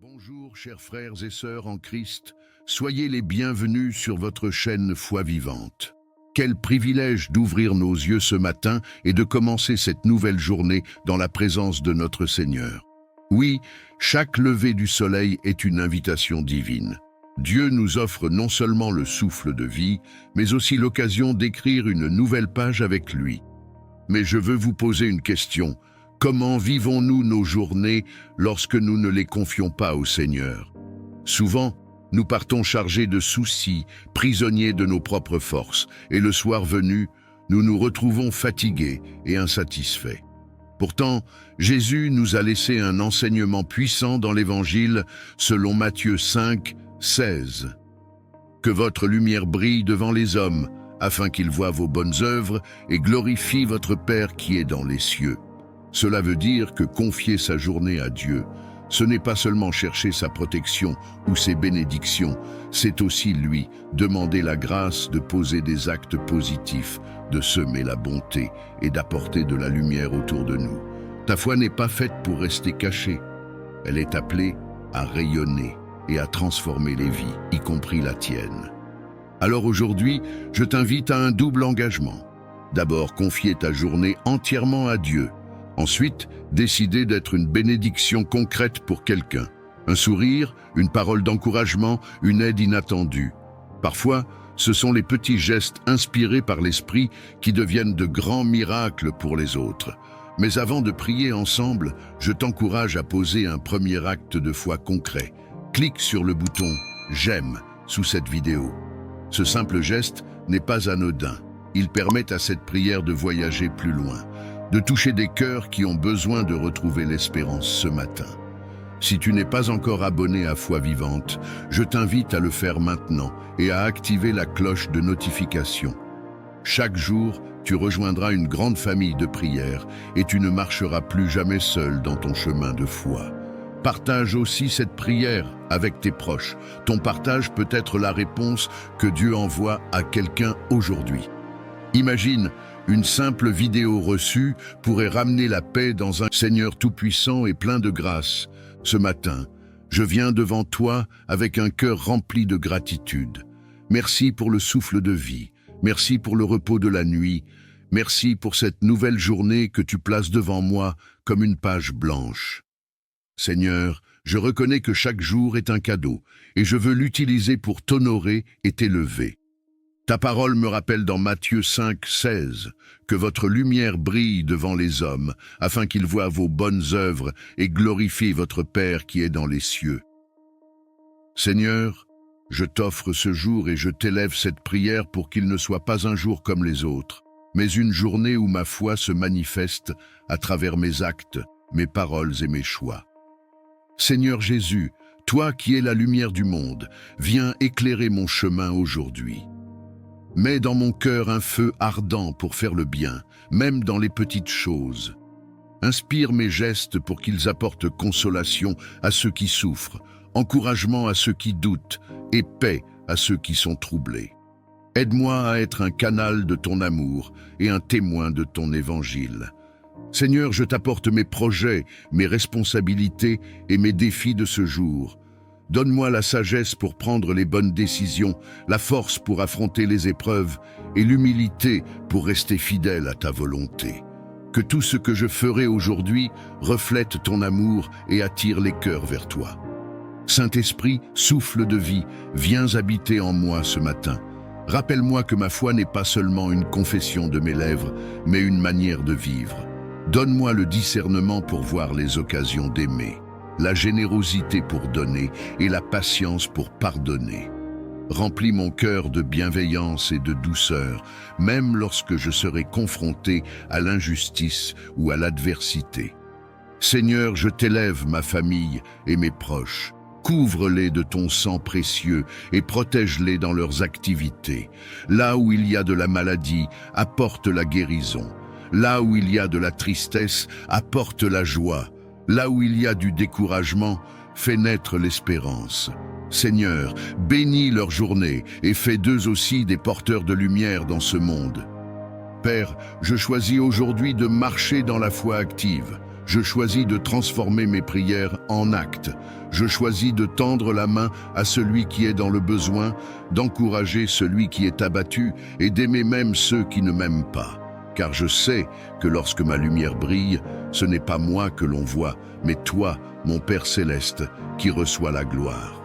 Bonjour chers frères et sœurs en Christ, soyez les bienvenus sur votre chaîne Foi Vivante. Quel privilège d'ouvrir nos yeux ce matin et de commencer cette nouvelle journée dans la présence de notre Seigneur. Oui, chaque lever du soleil est une invitation divine. Dieu nous offre non seulement le souffle de vie, mais aussi l'occasion d'écrire une nouvelle page avec lui. Mais je veux vous poser une question. Comment vivons-nous nos journées lorsque nous ne les confions pas au Seigneur? Souvent, nous partons chargés de soucis, prisonniers de nos propres forces, et le soir venu, nous nous retrouvons fatigués et insatisfaits. Pourtant, Jésus nous a laissé un enseignement puissant dans l'Évangile selon Matthieu 5, 16. « Que votre lumière brille devant les hommes, afin qu'ils voient vos bonnes œuvres et glorifient votre Père qui est dans les cieux. » Cela veut dire que confier sa journée à Dieu, ce n'est pas seulement chercher sa protection ou ses bénédictions, c'est aussi lui demander la grâce de poser des actes positifs, de semer la bonté et d'apporter de la lumière autour de nous. Ta foi n'est pas faite pour rester cachée. Elle est appelée à rayonner et à transformer les vies, y compris la tienne. Alors aujourd'hui, je t'invite à un double engagement. D'abord, confier ta journée entièrement à Dieu. Ensuite, décider d'être une bénédiction concrète pour quelqu'un. Un sourire, une parole d'encouragement, une aide inattendue. Parfois, ce sont les petits gestes inspirés par l'Esprit qui deviennent de grands miracles pour les autres. Mais avant de prier ensemble, je t'encourage à poser un premier acte de foi concret. Clique sur le bouton « J'aime » sous cette vidéo. Ce simple geste n'est pas anodin. Il permet à cette prière de voyager plus loin, de toucher des cœurs qui ont besoin de retrouver l'espérance ce matin. Si tu n'es pas encore abonné à Foi Vivante, je t'invite à le faire maintenant et à activer la cloche de notification. Chaque jour, tu rejoindras une grande famille de prières et tu ne marcheras plus jamais seul dans ton chemin de foi. Partage aussi cette prière avec tes proches. Ton partage peut être la réponse que Dieu envoie à quelqu'un aujourd'hui. Imagine, une simple vidéo reçue pourrait ramener la paix dans un Seigneur tout-puissant et plein de grâce. Ce matin, je viens devant toi avec un cœur rempli de gratitude. Merci pour le souffle de vie. Merci pour le repos de la nuit. Merci pour cette nouvelle journée que tu places devant moi comme une page blanche. Seigneur, je reconnais que chaque jour est un cadeau et je veux l'utiliser pour t'honorer et t'élever. Ta parole me rappelle dans Matthieu 5, 16 que votre lumière brille devant les hommes afin qu'ils voient vos bonnes œuvres et glorifient votre Père qui est dans les cieux. Seigneur, je t'offre ce jour et je t'élève cette prière pour qu'il ne soit pas un jour comme les autres, mais une journée où ma foi se manifeste à travers mes actes, mes paroles et mes choix. Seigneur Jésus, toi qui es la lumière du monde, viens éclairer mon chemin aujourd'hui. Mets dans mon cœur un feu ardent pour faire le bien, même dans les petites choses. Inspire mes gestes pour qu'ils apportent consolation à ceux qui souffrent, encouragement à ceux qui doutent et paix à ceux qui sont troublés. Aide-moi à être un canal de ton amour et un témoin de ton évangile. Seigneur, je t'apporte mes projets, mes responsabilités et mes défis de ce jour. Donne-moi la sagesse pour prendre les bonnes décisions, la force pour affronter les épreuves et l'humilité pour rester fidèle à ta volonté. Que tout ce que je ferai aujourd'hui reflète ton amour et attire les cœurs vers toi. Saint-Esprit, souffle de vie, viens habiter en moi ce matin. Rappelle-moi que ma foi n'est pas seulement une confession de mes lèvres, mais une manière de vivre. Donne-moi le discernement pour voir les occasions d'aimer, la générosité pour donner et la patience pour pardonner. Remplis mon cœur de bienveillance et de douceur, même lorsque je serai confronté à l'injustice ou à l'adversité. Seigneur, je t'élève ma famille et mes proches. Couvre-les de ton sang précieux et protège-les dans leurs activités. Là où il y a de la maladie, apporte la guérison. Là où il y a de la tristesse, apporte la joie. Là où il y a du découragement, fais naître l'espérance. Seigneur, bénis leur journée et fais d'eux aussi des porteurs de lumière dans ce monde. Père, je choisis aujourd'hui de marcher dans la foi active. Je choisis de transformer mes prières en actes. Je choisis de tendre la main à celui qui est dans le besoin, d'encourager celui qui est abattu et d'aimer même ceux qui ne m'aiment pas. Car je sais que lorsque ma lumière brille, ce n'est pas moi que l'on voit, mais toi, mon Père céleste, qui reçoit la gloire.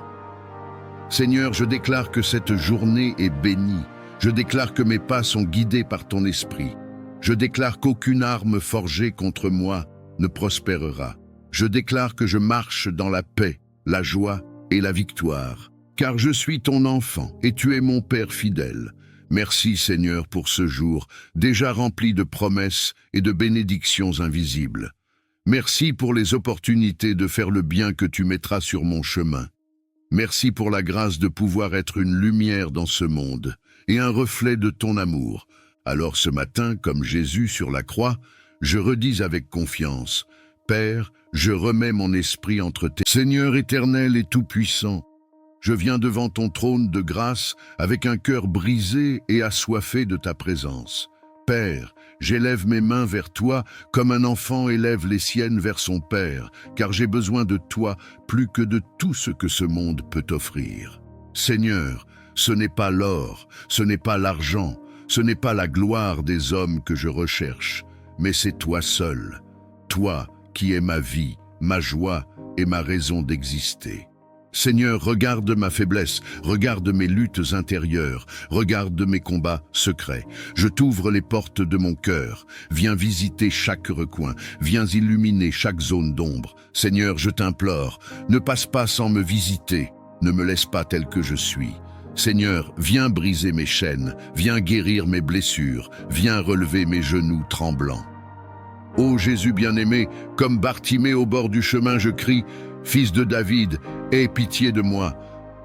Seigneur, je déclare que cette journée est bénie. Je déclare que mes pas sont guidés par ton esprit. Je déclare qu'aucune arme forgée contre moi ne prospérera. Je déclare que je marche dans la paix, la joie et la victoire. Car je suis ton enfant et tu es mon Père fidèle. Merci Seigneur pour ce jour, déjà rempli de promesses et de bénédictions invisibles. Merci pour les opportunités de faire le bien que tu mettras sur mon chemin. Merci pour la grâce de pouvoir être une lumière dans ce monde et un reflet de ton amour. Alors ce matin, comme Jésus sur la croix, je redis avec confiance, Père, je remets mon esprit entre tes... Seigneur éternel et tout-puissant, je viens devant ton trône de grâce avec un cœur brisé et assoiffé de ta présence. Père, j'élève mes mains vers toi comme un enfant élève les siennes vers son Père, car j'ai besoin de toi plus que de tout ce que ce monde peut offrir. Seigneur, ce n'est pas l'or, ce n'est pas l'argent, ce n'est pas la gloire des hommes que je recherche, mais c'est toi seul, toi qui es ma vie, ma joie et ma raison d'exister. Seigneur, regarde ma faiblesse, regarde mes luttes intérieures, regarde mes combats secrets. Je t'ouvre les portes de mon cœur. Viens visiter chaque recoin, viens illuminer chaque zone d'ombre. Seigneur, je t'implore, ne passe pas sans me visiter, ne me laisse pas tel que je suis. Seigneur, viens briser mes chaînes, viens guérir mes blessures, viens relever mes genoux tremblants. Ô Jésus bien-aimé, comme Bartimée au bord du chemin, je crie, Fils de David, aie pitié de moi.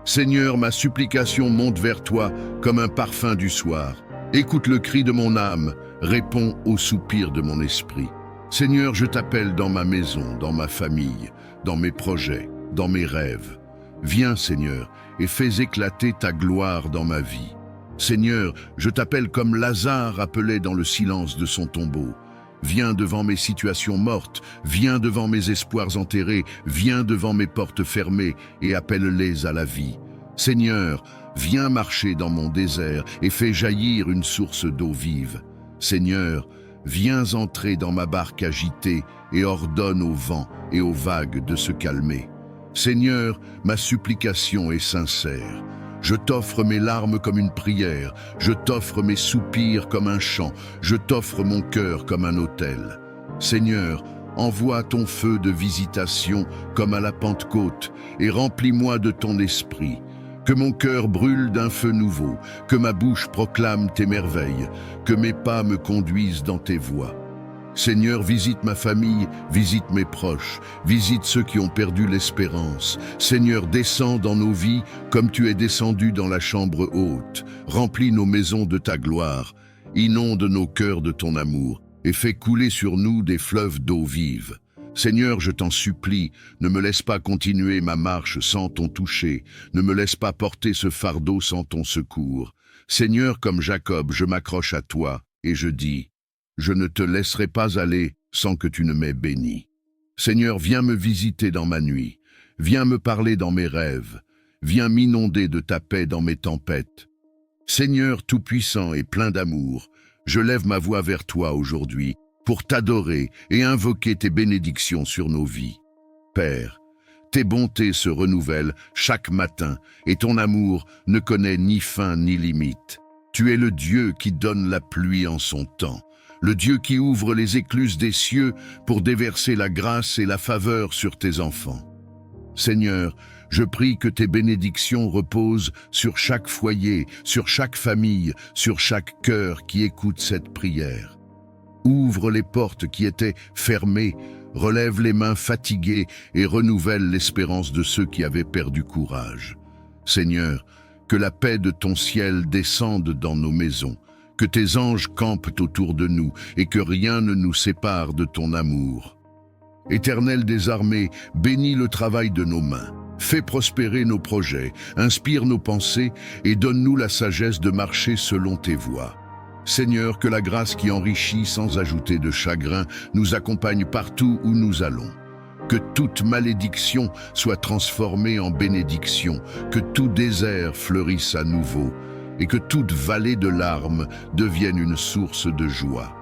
Seigneur, ma supplication monte vers toi comme un parfum du soir. Écoute le cri de mon âme, réponds au soupir de mon esprit. Seigneur, je t'appelle dans ma maison, dans ma famille, dans mes projets, dans mes rêves. Viens, Seigneur, et fais éclater ta gloire dans ma vie. Seigneur, je t'appelle comme Lazare appelé dans le silence de son tombeau. Viens devant mes situations mortes, viens devant mes espoirs enterrés, viens devant mes portes fermées et appelle-les à la vie. Seigneur, viens marcher dans mon désert et fais jaillir une source d'eau vive. Seigneur, viens entrer dans ma barque agitée et ordonne au vent et aux vagues de se calmer. Seigneur, ma supplication est sincère. Je t'offre mes larmes comme une prière, je t'offre mes soupirs comme un chant, je t'offre mon cœur comme un autel. Seigneur, envoie ton feu de visitation comme à la Pentecôte et remplis-moi de ton esprit. Que mon cœur brûle d'un feu nouveau, que ma bouche proclame tes merveilles, que mes pas me conduisent dans tes voies. Seigneur, visite ma famille, visite mes proches, visite ceux qui ont perdu l'espérance. Seigneur, descends dans nos vies comme tu es descendu dans la chambre haute. Remplis nos maisons de ta gloire, inonde nos cœurs de ton amour et fais couler sur nous des fleuves d'eau vive. Seigneur, je t'en supplie, ne me laisse pas continuer ma marche sans ton toucher, ne me laisse pas porter ce fardeau sans ton secours. Seigneur, comme Jacob, je m'accroche à toi et je dis, je ne te laisserai pas aller sans que tu ne m'aies béni. Seigneur, viens me visiter dans ma nuit, viens me parler dans mes rêves, viens m'inonder de ta paix dans mes tempêtes. Seigneur tout-puissant et plein d'amour, je lève ma voix vers toi aujourd'hui pour t'adorer et invoquer tes bénédictions sur nos vies. Père, tes bontés se renouvellent chaque matin et ton amour ne connaît ni fin ni limite. Tu es le Dieu qui donne la pluie en son temps, le Dieu qui ouvre les écluses des cieux pour déverser la grâce et la faveur sur tes enfants. Seigneur, je prie que tes bénédictions reposent sur chaque foyer, sur chaque famille, sur chaque cœur qui écoute cette prière. Ouvre les portes qui étaient fermées, relève les mains fatiguées et renouvelle l'espérance de ceux qui avaient perdu courage. Seigneur, que la paix de ton ciel descende dans nos maisons, que tes anges campent autour de nous et que rien ne nous sépare de ton amour. Éternel des armées, bénis le travail de nos mains. Fais prospérer nos projets, inspire nos pensées et donne-nous la sagesse de marcher selon tes voies. Seigneur, que la grâce qui enrichit sans ajouter de chagrin nous accompagne partout où nous allons. Que toute malédiction soit transformée en bénédiction, que tout désert fleurisse à nouveau, et que toute vallée de larmes devienne une source de joie.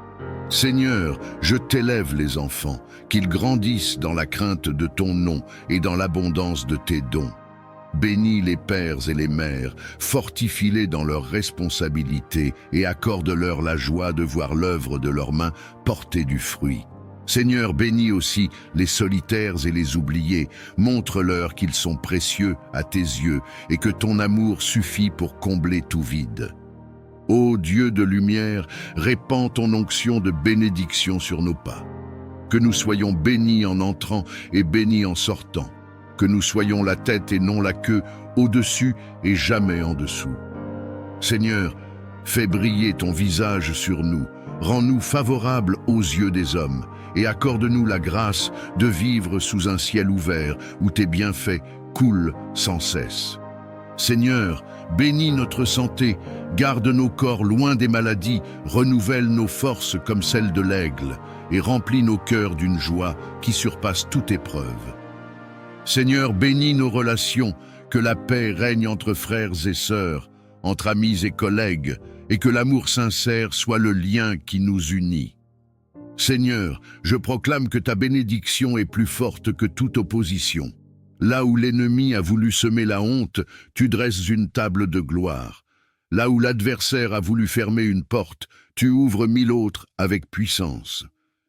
Seigneur, je t'élève les enfants, qu'ils grandissent dans la crainte de ton nom et dans l'abondance de tes dons. Bénis les pères et les mères, fortifie-les dans leurs responsabilités et accorde-leur la joie de voir l'œuvre de leurs mains porter du fruit. Seigneur, bénis aussi les solitaires et les oubliés, montre-leur qu'ils sont précieux à tes yeux et que ton amour suffit pour combler tout vide. Ô Dieu de lumière, répands ton onction de bénédiction sur nos pas. Que nous soyons bénis en entrant et bénis en sortant. Que nous soyons la tête et non la queue, au-dessus et jamais en dessous. Seigneur, fais briller ton visage sur nous, rends-nous favorables aux yeux des hommes, et accorde-nous la grâce de vivre sous un ciel ouvert où tes bienfaits coulent sans cesse. Seigneur, bénis notre santé, garde nos corps loin des maladies, renouvelle nos forces comme celles de l'aigle, et remplis nos cœurs d'une joie qui surpasse toute épreuve. Seigneur, bénis nos relations, que la paix règne entre frères et sœurs, entre amis et collègues, et que l'amour sincère soit le lien qui nous unit. Seigneur, je proclame que ta bénédiction est plus forte que toute opposition. Là où l'ennemi a voulu semer la honte, tu dresses une table de gloire. Là où l'adversaire a voulu fermer une porte, tu ouvres 1000 autres avec puissance.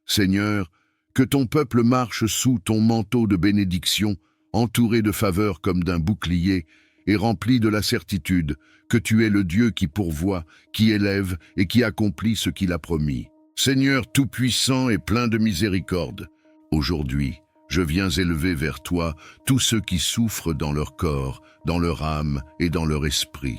Seigneur, que ton peuple marche sous ton manteau de bénédiction, entouré de faveurs comme d'un bouclier, et rempli de la certitude que tu es le Dieu qui pourvoit, qui élève et qui accomplit ce qu'il a promis. Seigneur tout-puissant et plein de miséricorde, aujourd'hui, je viens élever vers toi tous ceux qui souffrent dans leur corps, dans leur âme et dans leur esprit.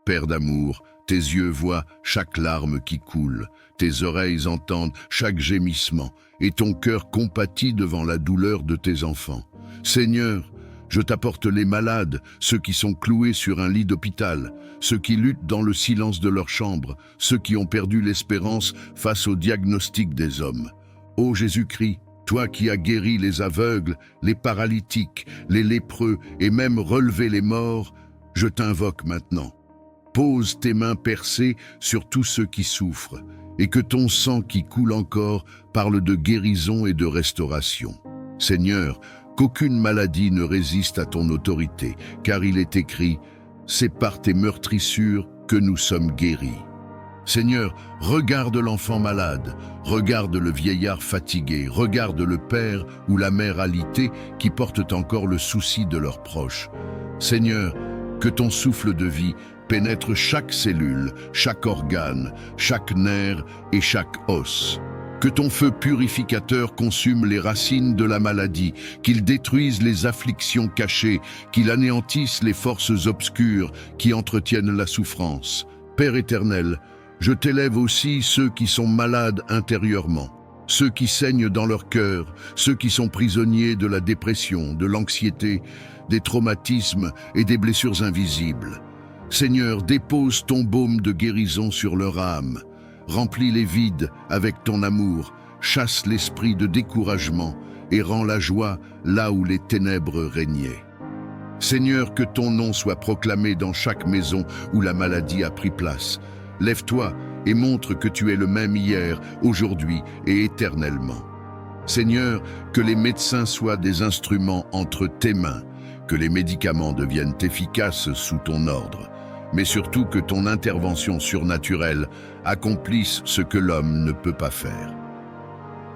Père d'amour, tes yeux voient chaque larme qui coule, tes oreilles entendent chaque gémissement, et ton cœur compatit devant la douleur de tes enfants. Seigneur, je t'apporte les malades, ceux qui sont cloués sur un lit d'hôpital, ceux qui luttent dans le silence de leur chambre, ceux qui ont perdu l'espérance face au diagnostic des hommes. Ô Jésus-Christ, toi qui as guéri les aveugles, les paralytiques, les lépreux et même relevé les morts, je t'invoque maintenant. Pose tes mains percées sur tous ceux qui souffrent, et que ton sang qui coule encore parle de guérison et de restauration. Seigneur, qu'aucune maladie ne résiste à ton autorité, car il est écrit « C'est par tes meurtrissures que nous sommes guéris ». Seigneur, regarde l'enfant malade, regarde le vieillard fatigué, regarde le père ou la mère alitée qui portent encore le souci de leurs proches. Seigneur, que ton souffle de vie pénètre chaque cellule, chaque organe, chaque nerf et chaque os. Que ton feu purificateur consume les racines de la maladie, qu'il détruise les afflictions cachées, qu'il anéantisse les forces obscures qui entretiennent la souffrance. Père éternel, je t'élève aussi ceux qui sont malades intérieurement, ceux qui saignent dans leur cœur, ceux qui sont prisonniers de la dépression, de l'anxiété, des traumatismes et des blessures invisibles. Seigneur, dépose ton baume de guérison sur leur âme. Remplis les vides avec ton amour, chasse l'esprit de découragement et rends la joie là où les ténèbres régnaient. Seigneur, que ton nom soit proclamé dans chaque maison où la maladie a pris place. Lève-toi et montre que tu es le même hier, aujourd'hui et éternellement. Seigneur, que les médecins soient des instruments entre tes mains, que les médicaments deviennent efficaces sous ton ordre, mais surtout que ton intervention surnaturelle accomplisse ce que l'homme ne peut pas faire.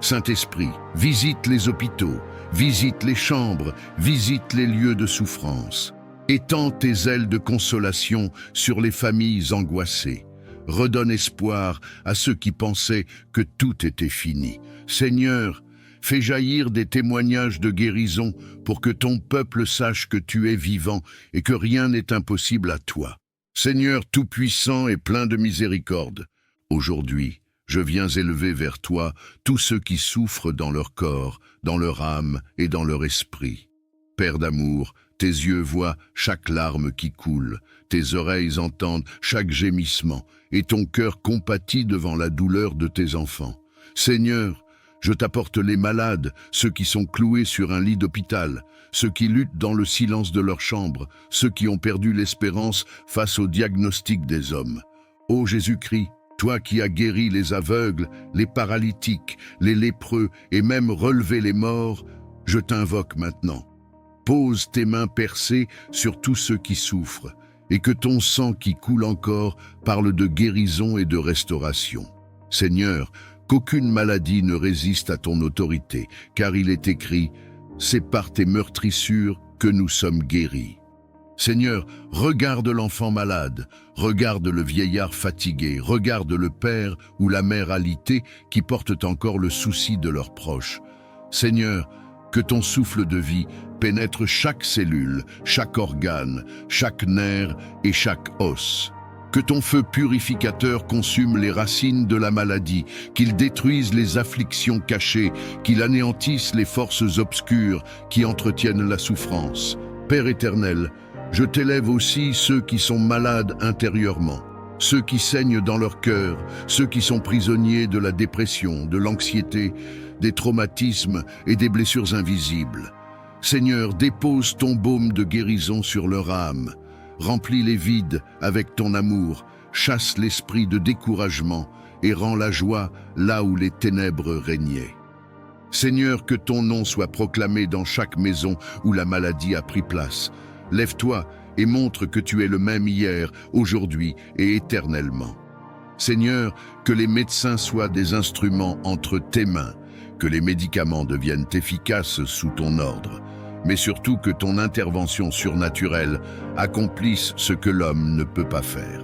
Saint-Esprit, visite les hôpitaux, visite les chambres, visite les lieux de souffrance. Étends tes ailes de consolation sur les familles angoissées. Redonne espoir à ceux qui pensaient que tout était fini. Seigneur, fais jaillir des témoignages de guérison pour que ton peuple sache que tu es vivant et que rien n'est impossible à toi. Seigneur tout-puissant et plein de miséricorde, aujourd'hui, je viens élever vers toi tous ceux qui souffrent dans leur corps, dans leur âme et dans leur esprit. Père d'amour, Tes yeux voient chaque larme qui coule, tes oreilles entendent chaque gémissement, et ton cœur compatit devant la douleur de tes enfants. Seigneur, je t'apporte les malades, ceux qui sont cloués sur un lit d'hôpital, ceux qui luttent dans le silence de leur chambre, ceux qui ont perdu l'espérance face au diagnostic des hommes. Ô Jésus-Christ, toi qui as guéri les aveugles, les paralytiques, les lépreux et même relevé les morts, je t'invoque maintenant. Pose tes mains percées sur tous ceux qui souffrent, et que ton sang qui coule encore parle de guérison et de restauration. Seigneur, qu'aucune maladie ne résiste à ton autorité, car il est écrit « C'est par tes meurtrissures que nous sommes guéris ». Seigneur, regarde l'enfant malade, regarde le vieillard fatigué, regarde le père ou la mère alitée qui portent encore le souci de leurs proches. Seigneur, que ton souffle de vie pénètre chaque cellule, chaque organe, chaque nerf et chaque os. Que ton feu purificateur consume les racines de la maladie, qu'il détruise les afflictions cachées, qu'il anéantisse les forces obscures qui entretiennent la souffrance. Père éternel, je t'élève aussi ceux qui sont malades intérieurement, ceux qui saignent dans leur cœur, ceux qui sont prisonniers de la dépression, de l'anxiété, des traumatismes et des blessures invisibles. Seigneur, dépose ton baume de guérison sur leur âme, remplis les vides avec ton amour, chasse l'esprit de découragement et rends la joie là où les ténèbres régnaient. Seigneur, que ton nom soit proclamé dans chaque maison où la maladie a pris place. Lève-toi et montre que tu es le même hier, aujourd'hui et éternellement. Seigneur, que les médecins soient des instruments entre tes mains, que les médicaments deviennent efficaces sous ton ordre, mais surtout que ton intervention surnaturelle accomplisse ce que l'homme ne peut pas faire.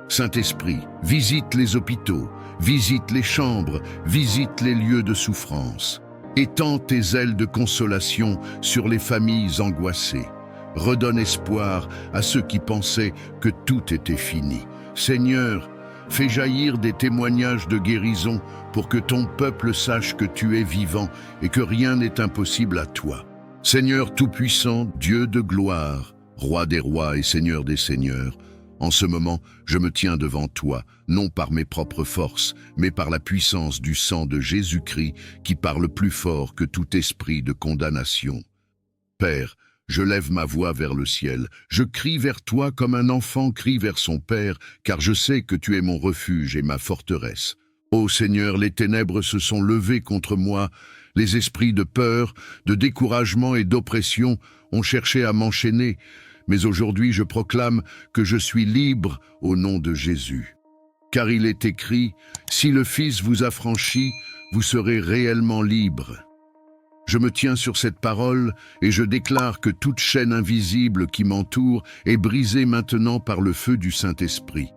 Saint-Esprit, visite les hôpitaux, visite les chambres, visite les lieux de souffrance. Étends tes ailes de consolation sur les familles angoissées. Redonne espoir à ceux qui pensaient que tout était fini. Seigneur, fais jaillir des témoignages de guérison pour que ton peuple sache que tu es vivant et que rien n'est impossible à toi. Seigneur Tout-Puissant, Dieu de gloire, Roi des rois et Seigneur des seigneurs, en ce moment, je me tiens devant toi, non par mes propres forces, mais par la puissance du sang de Jésus-Christ qui parle plus fort que tout esprit de condamnation. Père, je lève ma voix vers le ciel, je crie vers toi comme un enfant crie vers son père, car je sais que tu es mon refuge et ma forteresse. Ô Seigneur, les ténèbres se sont levées contre moi, les esprits de peur, de découragement et d'oppression ont cherché à m'enchaîner, mais aujourd'hui je proclame que je suis libre au nom de Jésus. Car il est écrit, si le Fils vous affranchit, vous serez réellement libre. Je me tiens sur cette parole et je déclare que toute chaîne invisible qui m'entoure est brisée maintenant par le feu du Saint-Esprit.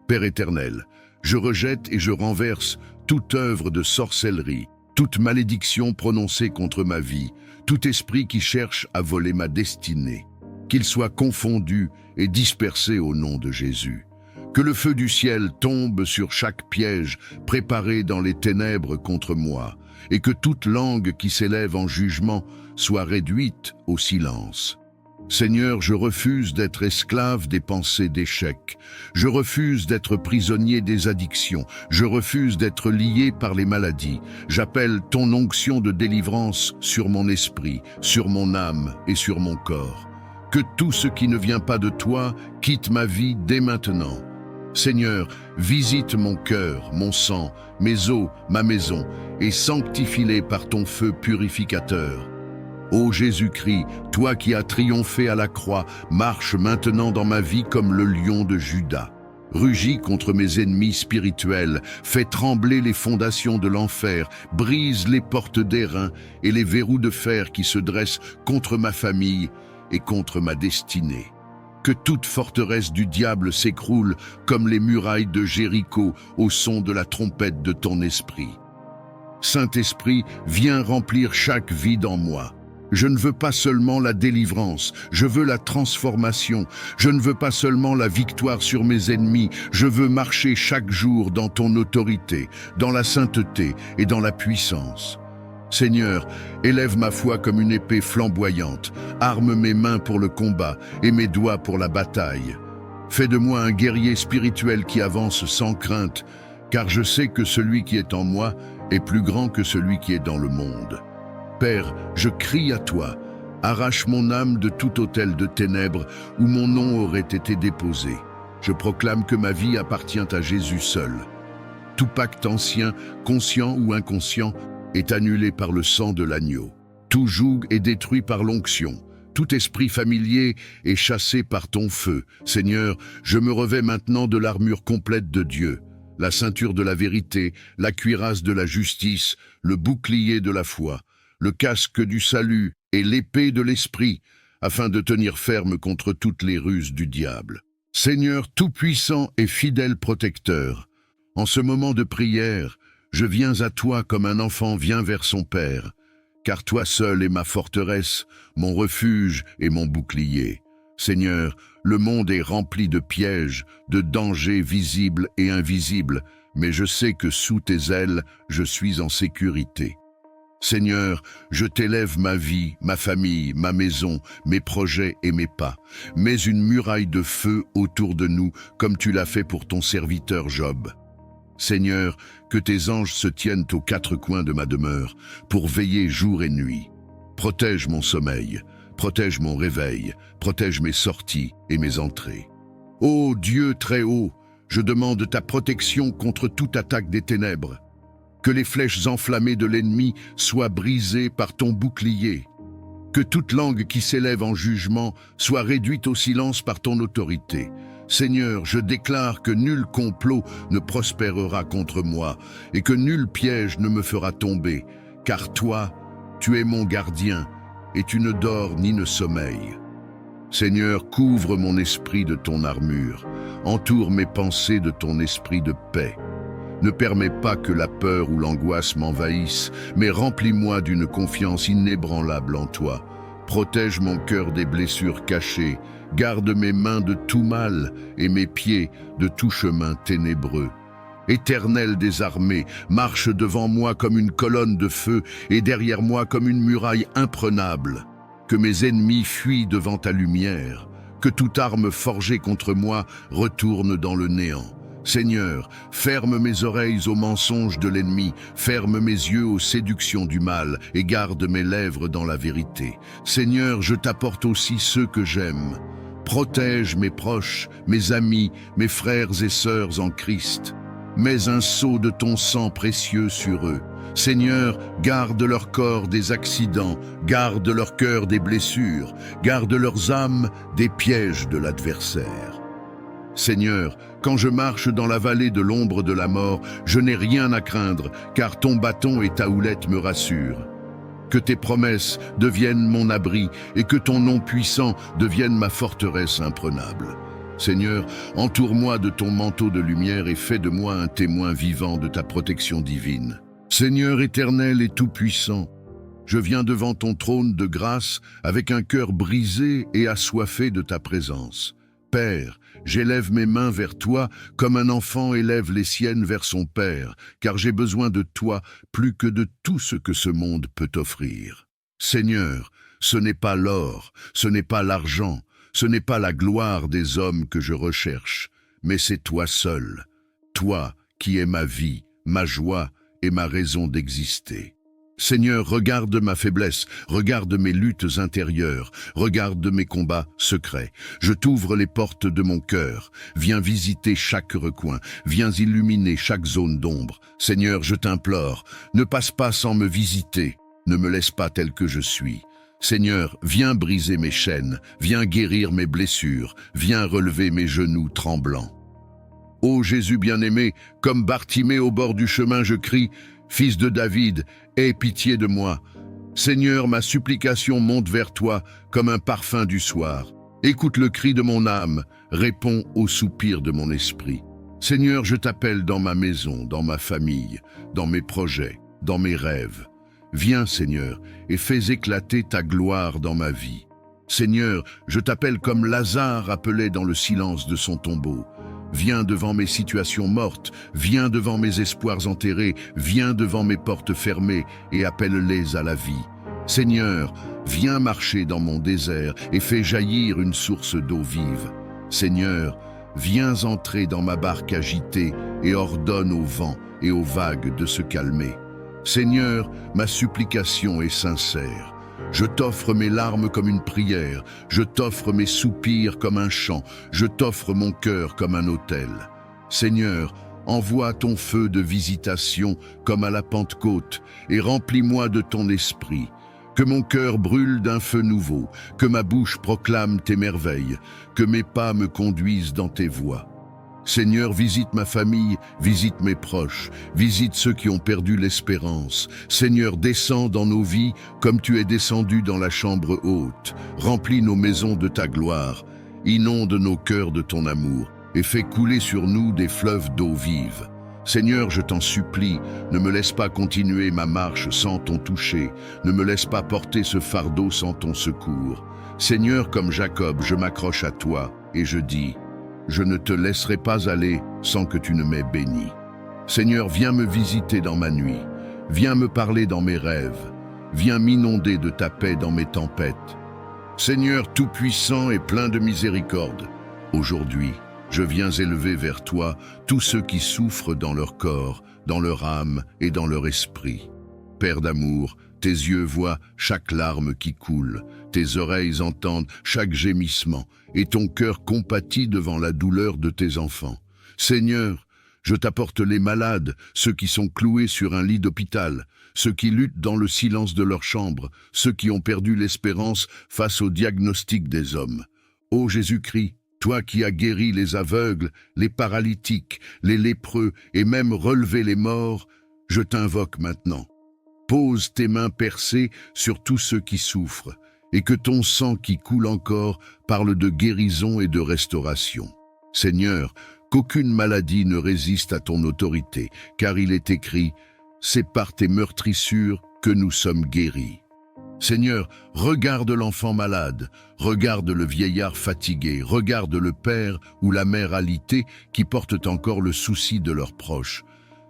Père éternel, je rejette et je renverse toute œuvre de sorcellerie, toute malédiction prononcée contre ma vie, tout esprit qui cherche à voler ma destinée. Qu'il soit confondu et dispersé au nom de Jésus. Que le feu du ciel tombe sur chaque piège préparé dans les ténèbres contre moi, et que toute langue qui s'élève en jugement soit réduite au silence. Seigneur, je refuse d'être esclave des pensées d'échec. Je refuse d'être prisonnier des addictions. Je refuse d'être lié par les maladies. J'appelle ton onction de délivrance sur mon esprit, sur mon âme et sur mon corps. Que tout ce qui ne vient pas de toi quitte ma vie dès maintenant. Seigneur, visite mon cœur, mon sang, mes os, ma maison, et sanctifie-les par ton feu purificateur. Ô Jésus-Christ, toi qui as triomphé à la croix, marche maintenant dans ma vie comme le lion de Juda. Rugis contre mes ennemis spirituels, fais trembler les fondations de l'enfer, brise les portes d'airain et les verrous de fer qui se dressent contre ma famille et contre ma destinée. Que toute forteresse du diable s'écroule comme les murailles de Jéricho au son de la trompette de ton esprit. Saint-Esprit, viens remplir chaque vide en moi. Je ne veux pas seulement la délivrance, je veux la transformation. Je ne veux pas seulement la victoire sur mes ennemis, je veux marcher chaque jour dans ton autorité, dans la sainteté et dans la puissance. Seigneur, élève ma foi comme une épée flamboyante, arme mes mains pour le combat et mes doigts pour la bataille. Fais de moi un guerrier spirituel qui avance sans crainte, car je sais que celui qui est en moi est plus grand que celui qui est dans le monde. Père, je crie à toi, arrache mon âme de tout autel de ténèbres où mon nom aurait été déposé. Je proclame que ma vie appartient à Jésus seul. Tout pacte ancien, conscient ou inconscient, est annulé par le sang de l'agneau. Tout joug est détruit par l'onction. Tout esprit familier est chassé par ton feu. Seigneur, je me revêts maintenant de l'armure complète de Dieu, la ceinture de la vérité, la cuirasse de la justice, le bouclier de la foi, le casque du salut et l'épée de l'esprit, afin de tenir ferme contre toutes les ruses du diable. Seigneur tout-puissant et fidèle protecteur, en ce moment de prière, je viens à toi comme un enfant vient vers son père, car toi seul es ma forteresse, mon refuge et mon bouclier. Seigneur, le monde est rempli de pièges, de dangers visibles et invisibles, mais je sais que sous tes ailes, je suis en sécurité. Seigneur, je t'élève ma vie, ma famille, ma maison, mes projets et mes pas. Mets une muraille de feu autour de nous, comme tu l'as fait pour ton serviteur Job. Seigneur, que tes anges se tiennent aux quatre coins de ma demeure, pour veiller jour et nuit. Protège mon sommeil, protège mon réveil, protège mes sorties et mes entrées. Ô Dieu très haut, je demande ta protection contre toute attaque des ténèbres. Que les flèches enflammées de l'ennemi soient brisées par ton bouclier. Que toute langue qui s'élève en jugement soit réduite au silence par ton autorité. Seigneur, je déclare que nul complot ne prospérera contre moi et que nul piège ne me fera tomber, car toi, tu es mon gardien et tu ne dors ni ne sommeilles. Seigneur, couvre mon esprit de ton armure, entoure mes pensées de ton esprit de paix. Ne permets pas que la peur ou l'angoisse m'envahissent, mais remplis-moi d'une confiance inébranlable en toi. Protège mon cœur des blessures cachées, garde mes mains de tout mal et mes pieds de tout chemin ténébreux. Éternel des armées, marche devant moi comme une colonne de feu et derrière moi comme une muraille imprenable. Que mes ennemis fuient devant ta lumière, que toute arme forgée contre moi retourne dans le néant. Seigneur, ferme mes oreilles aux mensonges de l'ennemi, ferme mes yeux aux séductions du mal et garde mes lèvres dans la vérité. Seigneur, je t'apporte aussi ceux que j'aime. Protège mes proches, mes amis, mes frères et sœurs en Christ. Mets un sceau de ton sang précieux sur eux. Seigneur, garde leur corps des accidents, garde leur cœur des blessures, garde leurs âmes des pièges de l'adversaire. Seigneur, quand je marche dans la vallée de l'ombre de la mort, je n'ai rien à craindre, car ton bâton et ta houlette me rassurent. Que tes promesses deviennent mon abri et que ton nom puissant devienne ma forteresse imprenable. Seigneur, entoure-moi de ton manteau de lumière et fais de moi un témoin vivant de ta protection divine. Seigneur éternel et tout-puissant, je viens devant ton trône de grâce avec un cœur brisé et assoiffé de ta présence. Père, j'élève mes mains vers toi comme un enfant élève les siennes vers son père, car j'ai besoin de toi plus que de tout ce que ce monde peut offrir. Seigneur, ce n'est pas l'or, ce n'est pas l'argent, ce n'est pas la gloire des hommes que je recherche, mais c'est toi seul, toi qui es ma vie, ma joie et ma raison d'exister. Seigneur, regarde ma faiblesse, regarde mes luttes intérieures, regarde mes combats secrets. Je t'ouvre les portes de mon cœur. Viens visiter chaque recoin, viens illuminer chaque zone d'ombre. Seigneur, je t'implore, ne passe pas sans me visiter, ne me laisse pas tel que je suis. Seigneur, viens briser mes chaînes, viens guérir mes blessures, viens relever mes genoux tremblants. Ô Jésus bien-aimé, comme Bartimée au bord du chemin, je crie, Fils de David, aie pitié de moi. Seigneur, ma supplication monte vers toi comme un parfum du soir. Écoute le cri de mon âme, réponds au soupir de mon esprit. Seigneur, je t'appelle dans ma maison, dans ma famille, dans mes projets, dans mes rêves. Viens, Seigneur, et fais éclater ta gloire dans ma vie. Seigneur, je t'appelle comme Lazare appelé dans le silence de son tombeau. Viens devant mes situations mortes, viens devant mes espoirs enterrés, viens devant mes portes fermées et appelle-les à la vie. Seigneur, viens marcher dans mon désert et fais jaillir une source d'eau vive. Seigneur, viens entrer dans ma barque agitée et ordonne au vent et aux vagues de se calmer. Seigneur, ma supplication est sincère. Je t'offre mes larmes comme une prière, je t'offre mes soupirs comme un chant, je t'offre mon cœur comme un autel. Seigneur, envoie ton feu de visitation comme à la Pentecôte et remplis-moi de ton esprit. Que mon cœur brûle d'un feu nouveau, que ma bouche proclame tes merveilles, que mes pas me conduisent dans tes voies. Seigneur, visite ma famille, visite mes proches, visite ceux qui ont perdu l'espérance. Seigneur, descends dans nos vies comme tu es descendu dans la chambre haute. Remplis nos maisons de ta gloire, inonde nos cœurs de ton amour et fais couler sur nous des fleuves d'eau vive. Seigneur, je t'en supplie, ne me laisse pas continuer ma marche sans ton toucher, ne me laisse pas porter ce fardeau sans ton secours. Seigneur, comme Jacob, je m'accroche à toi et je dis: je ne te laisserai pas aller sans que tu ne m'aies béni. Seigneur, viens me visiter dans ma nuit, viens me parler dans mes rêves, viens m'inonder de ta paix dans mes tempêtes. Seigneur tout-puissant et plein de miséricorde, aujourd'hui, je viens élever vers toi tous ceux qui souffrent dans leur corps, dans leur âme et dans leur esprit. Père d'amour, tes yeux voient chaque larme qui coule, tes oreilles entendent chaque gémissement, et ton cœur compatit devant la douleur de tes enfants. Seigneur, je t'apporte les malades, ceux qui sont cloués sur un lit d'hôpital, ceux qui luttent dans le silence de leur chambre, ceux qui ont perdu l'espérance face au diagnostic des hommes. Ô Jésus-Christ, toi qui as guéri les aveugles, les paralytiques, les lépreux et même relevé les morts, je t'invoque maintenant. Pose tes mains percées sur tous ceux qui souffrent, et que ton sang qui coule encore parle de guérison et de restauration. Seigneur, qu'aucune maladie ne résiste à ton autorité, car il est écrit « C'est par tes meurtrissures que nous sommes guéris ». Seigneur, regarde l'enfant malade, regarde le vieillard fatigué, regarde le père ou la mère alitée qui portent encore le souci de leurs proches.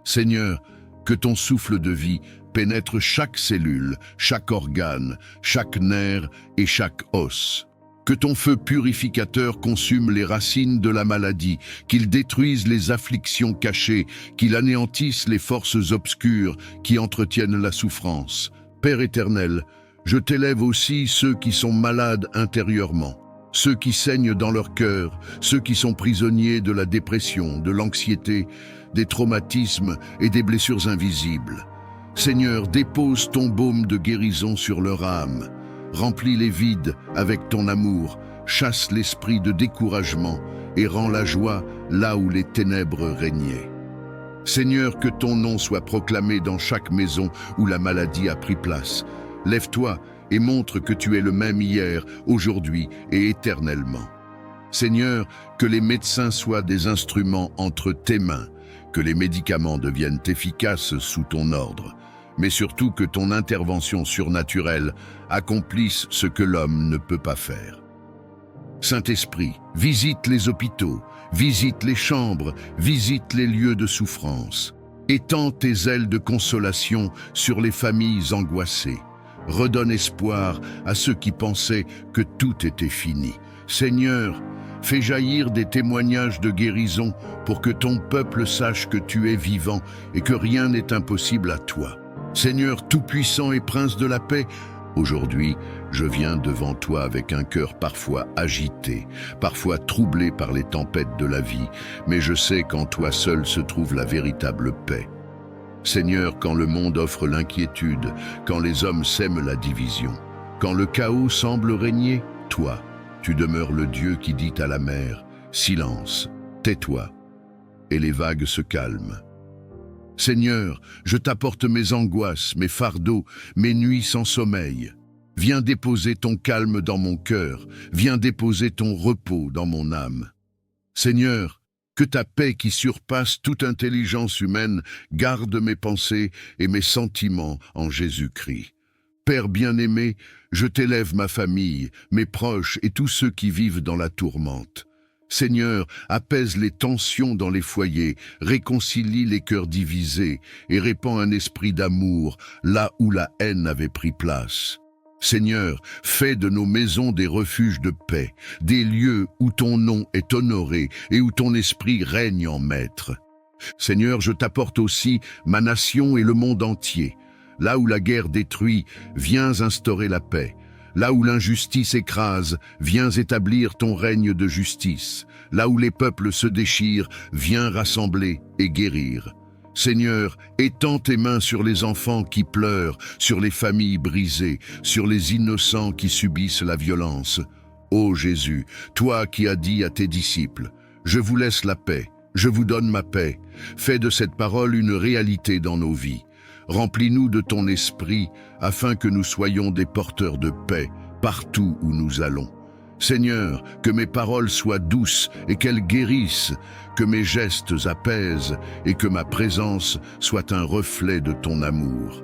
Seigneur, que ton souffle de vie pénètre chaque cellule, chaque organe, chaque nerf et chaque os. Que ton feu purificateur consume les racines de la maladie, qu'il détruise les afflictions cachées, qu'il anéantisse les forces obscures qui entretiennent la souffrance. Père éternel, je t'élève aussi ceux qui sont malades intérieurement, ceux qui saignent dans leur cœur, ceux qui sont prisonniers de la dépression, de l'anxiété, des traumatismes et des blessures invisibles. Seigneur, dépose ton baume de guérison sur leur âme. Remplis les vides avec ton amour, chasse l'esprit de découragement et rends la joie là où les ténèbres régnaient. Seigneur, que ton nom soit proclamé dans chaque maison où la maladie a pris place. Lève-toi et montre que tu es le même hier, aujourd'hui et éternellement. Seigneur, que les médecins soient des instruments entre tes mains, que les médicaments deviennent efficaces sous ton ordre, mais surtout que ton intervention surnaturelle accomplisse ce que l'homme ne peut pas faire. Saint-Esprit, visite les hôpitaux, visite les chambres, visite les lieux de souffrance. Étends tes ailes de consolation sur les familles angoissées. Redonne espoir à ceux qui pensaient que tout était fini. Seigneur, fais jaillir des témoignages de guérison pour que ton peuple sache que tu es vivant et que rien n'est impossible à toi. Seigneur tout-puissant et prince de la paix, aujourd'hui, je viens devant toi avec un cœur parfois agité, parfois troublé par les tempêtes de la vie, mais je sais qu'en toi seul se trouve la véritable paix. Seigneur, quand le monde offre l'inquiétude, quand les hommes sèment la division, quand le chaos semble régner, toi, tu demeures le Dieu qui dit à la mer « Silence, tais-toi » et les vagues se calment. Seigneur, je t'apporte mes angoisses, mes fardeaux, mes nuits sans sommeil. Viens déposer ton calme dans mon cœur, viens déposer ton repos dans mon âme. Seigneur, que ta paix qui surpasse toute intelligence humaine garde mes pensées et mes sentiments en Jésus-Christ. Père bien-aimé, je t'élève ma famille, mes proches et tous ceux qui vivent dans la tourmente. Seigneur, apaise les tensions dans les foyers, réconcilie les cœurs divisés et répand un esprit d'amour là où la haine avait pris place. Seigneur, fais de nos maisons des refuges de paix, des lieux où ton nom est honoré et où ton esprit règne en maître. Seigneur, je t'apporte aussi ma nation et le monde entier. Là où la guerre détruit, viens instaurer la paix. Là où l'injustice écrase, viens établir ton règne de justice. Là où les peuples se déchirent, viens rassembler et guérir. Seigneur, étends tes mains sur les enfants qui pleurent, sur les familles brisées, sur les innocents qui subissent la violence. Ô Jésus, toi qui as dit à tes disciples, « Je vous laisse la paix, je vous donne ma paix », fais de cette parole une réalité dans nos vies. Remplis-nous de ton esprit afin que nous soyons des porteurs de paix partout où nous allons. Seigneur, que mes paroles soient douces et qu'elles guérissent, que mes gestes apaisent et que ma présence soit un reflet de ton amour.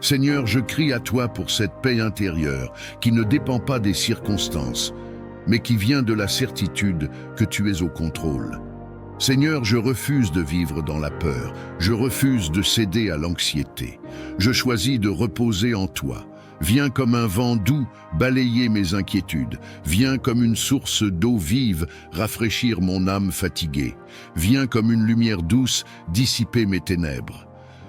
Seigneur, je crie à toi pour cette paix intérieure qui ne dépend pas des circonstances, mais qui vient de la certitude que tu es au contrôle. Seigneur, je refuse de vivre dans la peur, je refuse de céder à l'anxiété. Je choisis de reposer en toi. Viens comme un vent doux balayer mes inquiétudes. Viens comme une source d'eau vive rafraîchir mon âme fatiguée. Viens comme une lumière douce dissiper mes ténèbres.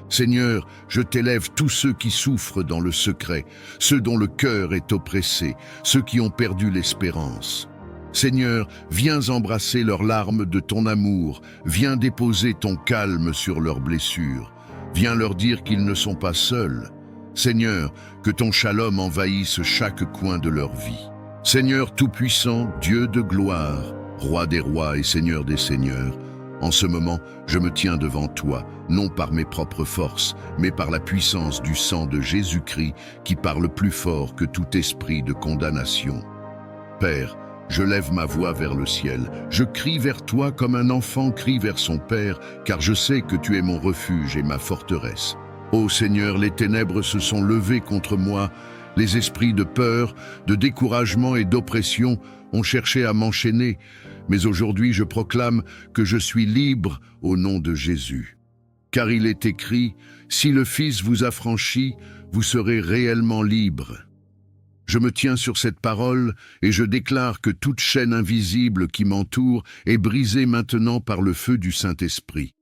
Seigneur, je t'élève tous ceux qui souffrent dans le secret, ceux dont le cœur est oppressé, ceux qui ont perdu l'espérance. Seigneur, viens embrasser leurs larmes de ton amour, viens déposer ton calme sur leurs blessures, viens leur dire qu'ils ne sont pas seuls. Seigneur, que ton shalom envahisse chaque coin de leur vie. Seigneur Tout-Puissant, Dieu de gloire, Roi des rois et Seigneur des seigneurs, en ce moment, je me tiens devant toi, non par mes propres forces, mais par la puissance du sang de Jésus-Christ qui parle plus fort que tout esprit de condamnation. Père, je lève ma voix vers le ciel, je crie vers toi comme un enfant crie vers son père, car je sais que tu es mon refuge et ma forteresse. Ô Seigneur, les ténèbres se sont levées contre moi, les esprits de peur, de découragement et d'oppression ont cherché à m'enchaîner, mais aujourd'hui je proclame que je suis libre au nom de Jésus. Car il est écrit, « Si le Fils vous affranchit, vous serez réellement libre ». Je me tiens sur cette parole et je déclare que toute chaîne invisible qui m'entoure est brisée maintenant par le feu du Saint-Esprit.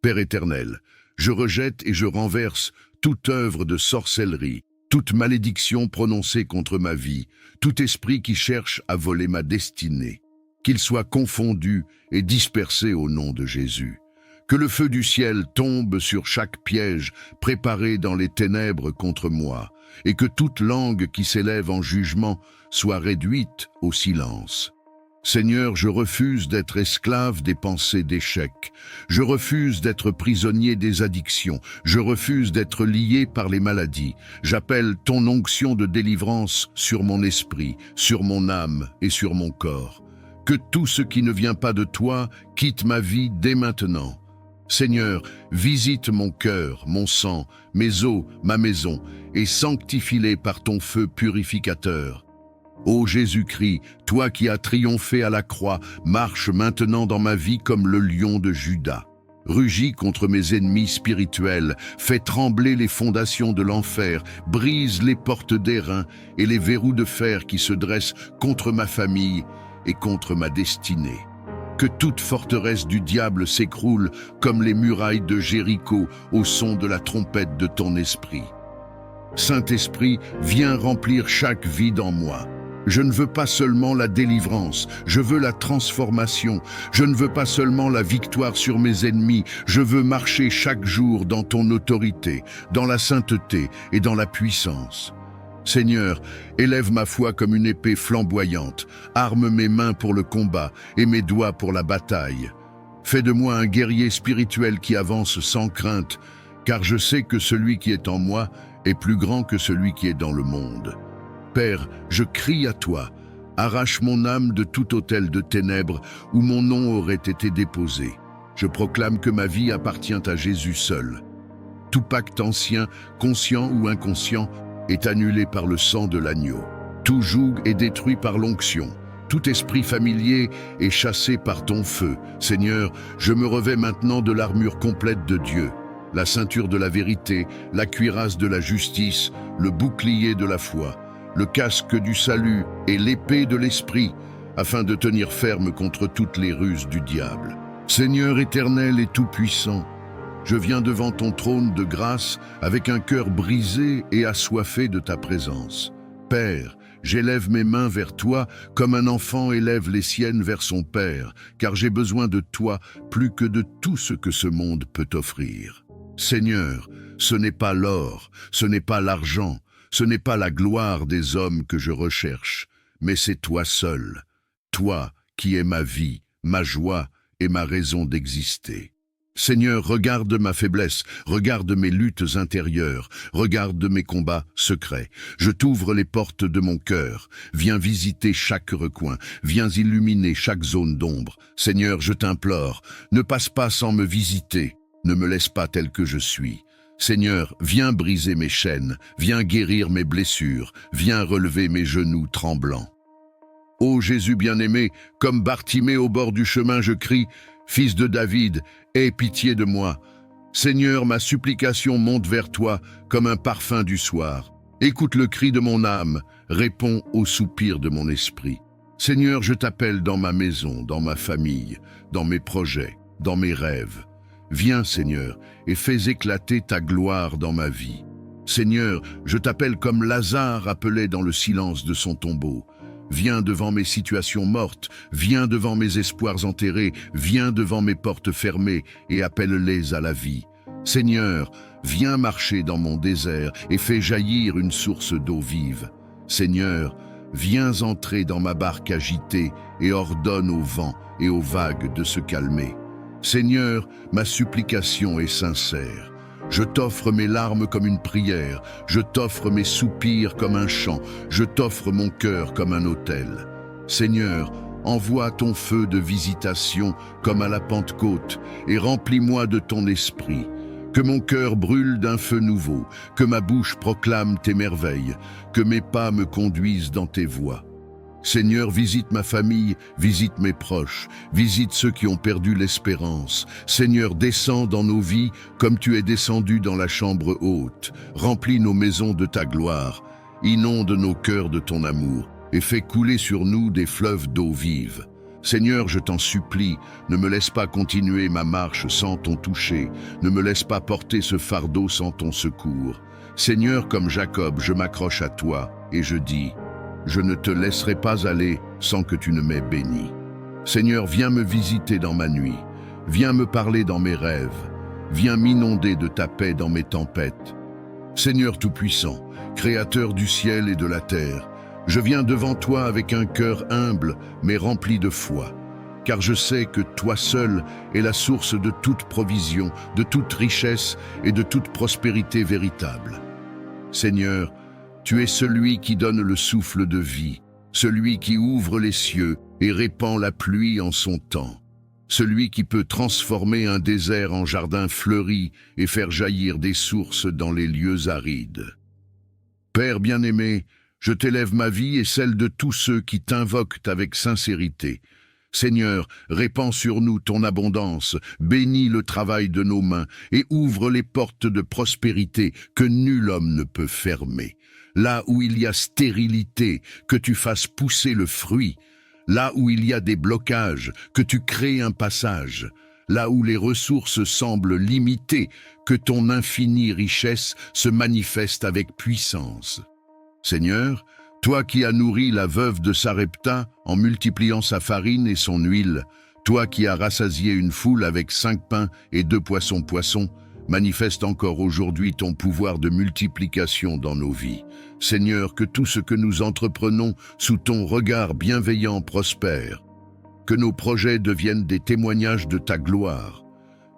Père éternel, je rejette et je renverse toute œuvre de sorcellerie, toute malédiction prononcée contre ma vie, tout esprit qui cherche à voler ma destinée, qu'il soit confondu et dispersé au nom de Jésus. Que le feu du ciel tombe sur chaque piège préparé dans les ténèbres contre moi, et que toute langue qui s'élève en jugement soit réduite au silence. Seigneur, je refuse d'être esclave des pensées d'échec. Je refuse d'être prisonnier des addictions. Je refuse d'être lié par les maladies. J'appelle ton onction de délivrance sur mon esprit, sur mon âme et sur mon corps. Que tout ce qui ne vient pas de toi quitte ma vie dès maintenant. Seigneur, visite mon cœur, mon sang, mes os, ma maison, et sanctifie-les par ton feu purificateur. Ô Jésus-Christ, toi qui as triomphé à la croix, marche maintenant dans ma vie comme le lion de Juda. Rugis contre mes ennemis spirituels, fais trembler les fondations de l'enfer, brise les portes d'airain et les verrous de fer qui se dressent contre ma famille et contre ma destinée. Que toute forteresse du diable s'écroule comme les murailles de Jéricho au son de la trompette de ton esprit. Saint-Esprit, viens remplir chaque vide en moi. Je ne veux pas seulement la délivrance, je veux la transformation. Je ne veux pas seulement la victoire sur mes ennemis, je veux marcher chaque jour dans ton autorité, dans la sainteté et dans la puissance. Seigneur, élève ma foi comme une épée flamboyante, arme mes mains pour le combat et mes doigts pour la bataille. Fais de moi un guerrier spirituel qui avance sans crainte, car je sais que celui qui est en moi est plus grand que celui qui est dans le monde. Père, je crie à toi, arrache mon âme de tout autel de ténèbres où mon nom aurait été déposé. Je proclame que ma vie appartient à Jésus seul. Tout pacte ancien, conscient ou inconscient, est annulé par le sang de l'agneau. Tout joug est détruit par l'onction. tout esprit familier est chassé par ton feu. Seigneur, je me revêts maintenant de l'armure complète de Dieu, la ceinture de la vérité, la cuirasse de la justice, le bouclier de la foi, le casque du salut et l'épée de l'esprit, afin de tenir ferme contre toutes les ruses du diable. Seigneur éternel et tout-puissant, je viens devant ton trône de grâce avec un cœur brisé et assoiffé de ta présence. Père, j'élève mes mains vers toi comme un enfant élève les siennes vers son père, car j'ai besoin de toi plus que de tout ce que ce monde peut offrir. Seigneur, ce n'est pas l'or, ce n'est pas l'argent, ce n'est pas la gloire des hommes que je recherche, mais c'est toi seul, toi qui es ma vie, ma joie et ma raison d'exister. Seigneur, regarde ma faiblesse, regarde mes luttes intérieures, regarde mes combats secrets. Je t'ouvre les portes de mon cœur. Viens visiter chaque recoin, viens illuminer chaque zone d'ombre. Seigneur, je t'implore, ne passe pas sans me visiter, ne me laisse pas tel que je suis. Seigneur, viens briser mes chaînes, viens guérir mes blessures, viens relever mes genoux tremblants. Ô Jésus bien-aimé, comme Bartimée au bord du chemin, je crie, « Fils de David, aie pitié de moi. » Seigneur, ma supplication monte vers toi comme un parfum du soir. Écoute le cri de mon âme, réponds au soupir de mon esprit. Seigneur, je t'appelle dans ma maison, dans ma famille, dans mes projets, dans mes rêves. Viens, Seigneur, et fais éclater ta gloire dans ma vie. Seigneur, je t'appelle comme Lazare appelait dans le silence de son tombeau. Viens devant mes situations mortes, viens devant mes espoirs enterrés, viens devant mes portes fermées et appelle-les à la vie. Seigneur, viens marcher dans mon désert et fais jaillir une source d'eau vive. Seigneur, viens entrer dans ma barque agitée et ordonne au vent et aux vagues de se calmer. Seigneur, ma supplication est sincère. Je t'offre mes larmes comme une prière, je t'offre mes soupirs comme un chant, je t'offre mon cœur comme un autel. Seigneur, envoie ton feu de visitation comme à la Pentecôte et remplis-moi de ton esprit. Que mon cœur brûle d'un feu nouveau, que ma bouche proclame tes merveilles, que mes pas me conduisent dans tes voies. Seigneur, visite ma famille, visite mes proches, visite ceux qui ont perdu l'espérance. Seigneur, descends dans nos vies comme tu es descendu dans la chambre haute. Remplis nos maisons de ta gloire, inonde nos cœurs de ton amour et fais couler sur nous des fleuves d'eau vive. Seigneur, je t'en supplie, ne me laisse pas continuer ma marche sans ton toucher, ne me laisse pas porter ce fardeau sans ton secours. Seigneur, comme Jacob, je m'accroche à toi et je dis: je ne te laisserai pas aller sans que tu ne m'aies béni. Seigneur, viens me visiter dans ma nuit, viens me parler dans mes rêves, viens m'inonder de ta paix dans mes tempêtes. Seigneur Tout-Puissant, Créateur du ciel et de la terre, je viens devant toi avec un cœur humble mais rempli de foi, car je sais que toi seul es la source de toute provision, de toute richesse et de toute prospérité véritable. Seigneur, tu es celui qui donne le souffle de vie, celui qui ouvre les cieux et répand la pluie en son temps, celui qui peut transformer un désert en jardin fleuri et faire jaillir des sources dans les lieux arides. Père bien-aimé, je t'élève ma vie et celle de tous ceux qui t'invoquent avec sincérité. Seigneur, répands sur nous ton abondance, bénis le travail de nos mains et ouvre les portes de prospérité que nul homme ne peut fermer. Là où il y a stérilité, que tu fasses pousser le fruit. Là où il y a des blocages, que tu crées un passage. Là où les ressources semblent limitées, que ton infinie richesse se manifeste avec puissance. Seigneur, toi qui as nourri la veuve de Sarepta en multipliant sa farine et son huile, toi qui as rassasié une foule avec 5 pains et 2 poissons, manifeste encore aujourd'hui ton pouvoir de multiplication dans nos vies. Seigneur, que tout ce que nous entreprenons sous ton regard bienveillant prospère. Que nos projets deviennent des témoignages de ta gloire.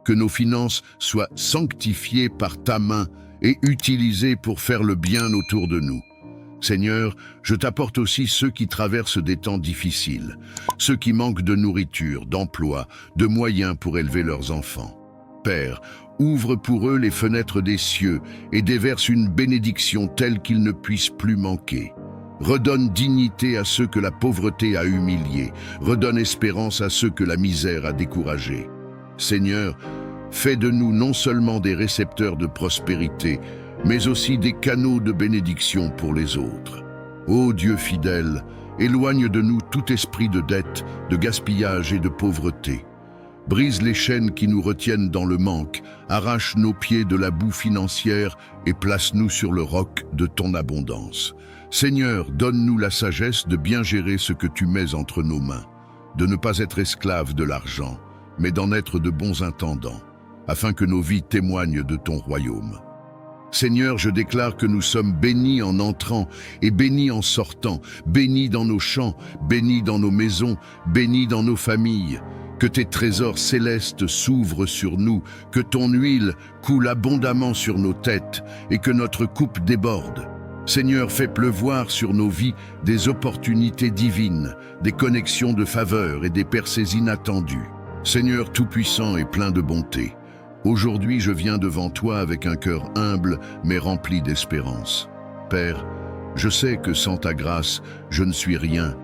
Que nos finances soient sanctifiées par ta main et utilisées pour faire le bien autour de nous. Seigneur, je t'apporte aussi ceux qui traversent des temps difficiles, ceux qui manquent de nourriture, d'emploi, de moyens pour élever leurs enfants. Père, ouvre pour eux les fenêtres des cieux et déverse une bénédiction telle qu'ils ne puissent plus manquer. Redonne dignité à ceux que la pauvreté a humiliés. Redonne espérance à ceux que la misère a découragés. Seigneur, fais de nous non seulement des récepteurs de prospérité, mais aussi des canaux de bénédiction pour les autres. Ô Dieu fidèle, éloigne de nous tout esprit de dette, de gaspillage et de pauvreté. Brise les chaînes qui nous retiennent dans le manque, arrache nos pieds de la boue financière et place-nous sur le roc de ton abondance. Seigneur, donne-nous la sagesse de bien gérer ce que tu mets entre nos mains, de ne pas être esclaves de l'argent, mais d'en être de bons intendants, afin que nos vies témoignent de ton royaume. Seigneur, je déclare que nous sommes bénis en entrant et bénis en sortant, bénis dans nos champs, bénis dans nos maisons, bénis dans nos familles. Que tes trésors célestes s'ouvrent sur nous, que ton huile coule abondamment sur nos têtes et que notre coupe déborde. Seigneur, fais pleuvoir sur nos vies des opportunités divines, des connexions de faveur et des percées inattendues. Seigneur tout-puissant et plein de bonté, aujourd'hui je viens devant toi avec un cœur humble mais rempli d'espérance. Père, je sais que sans ta grâce, je ne suis rien,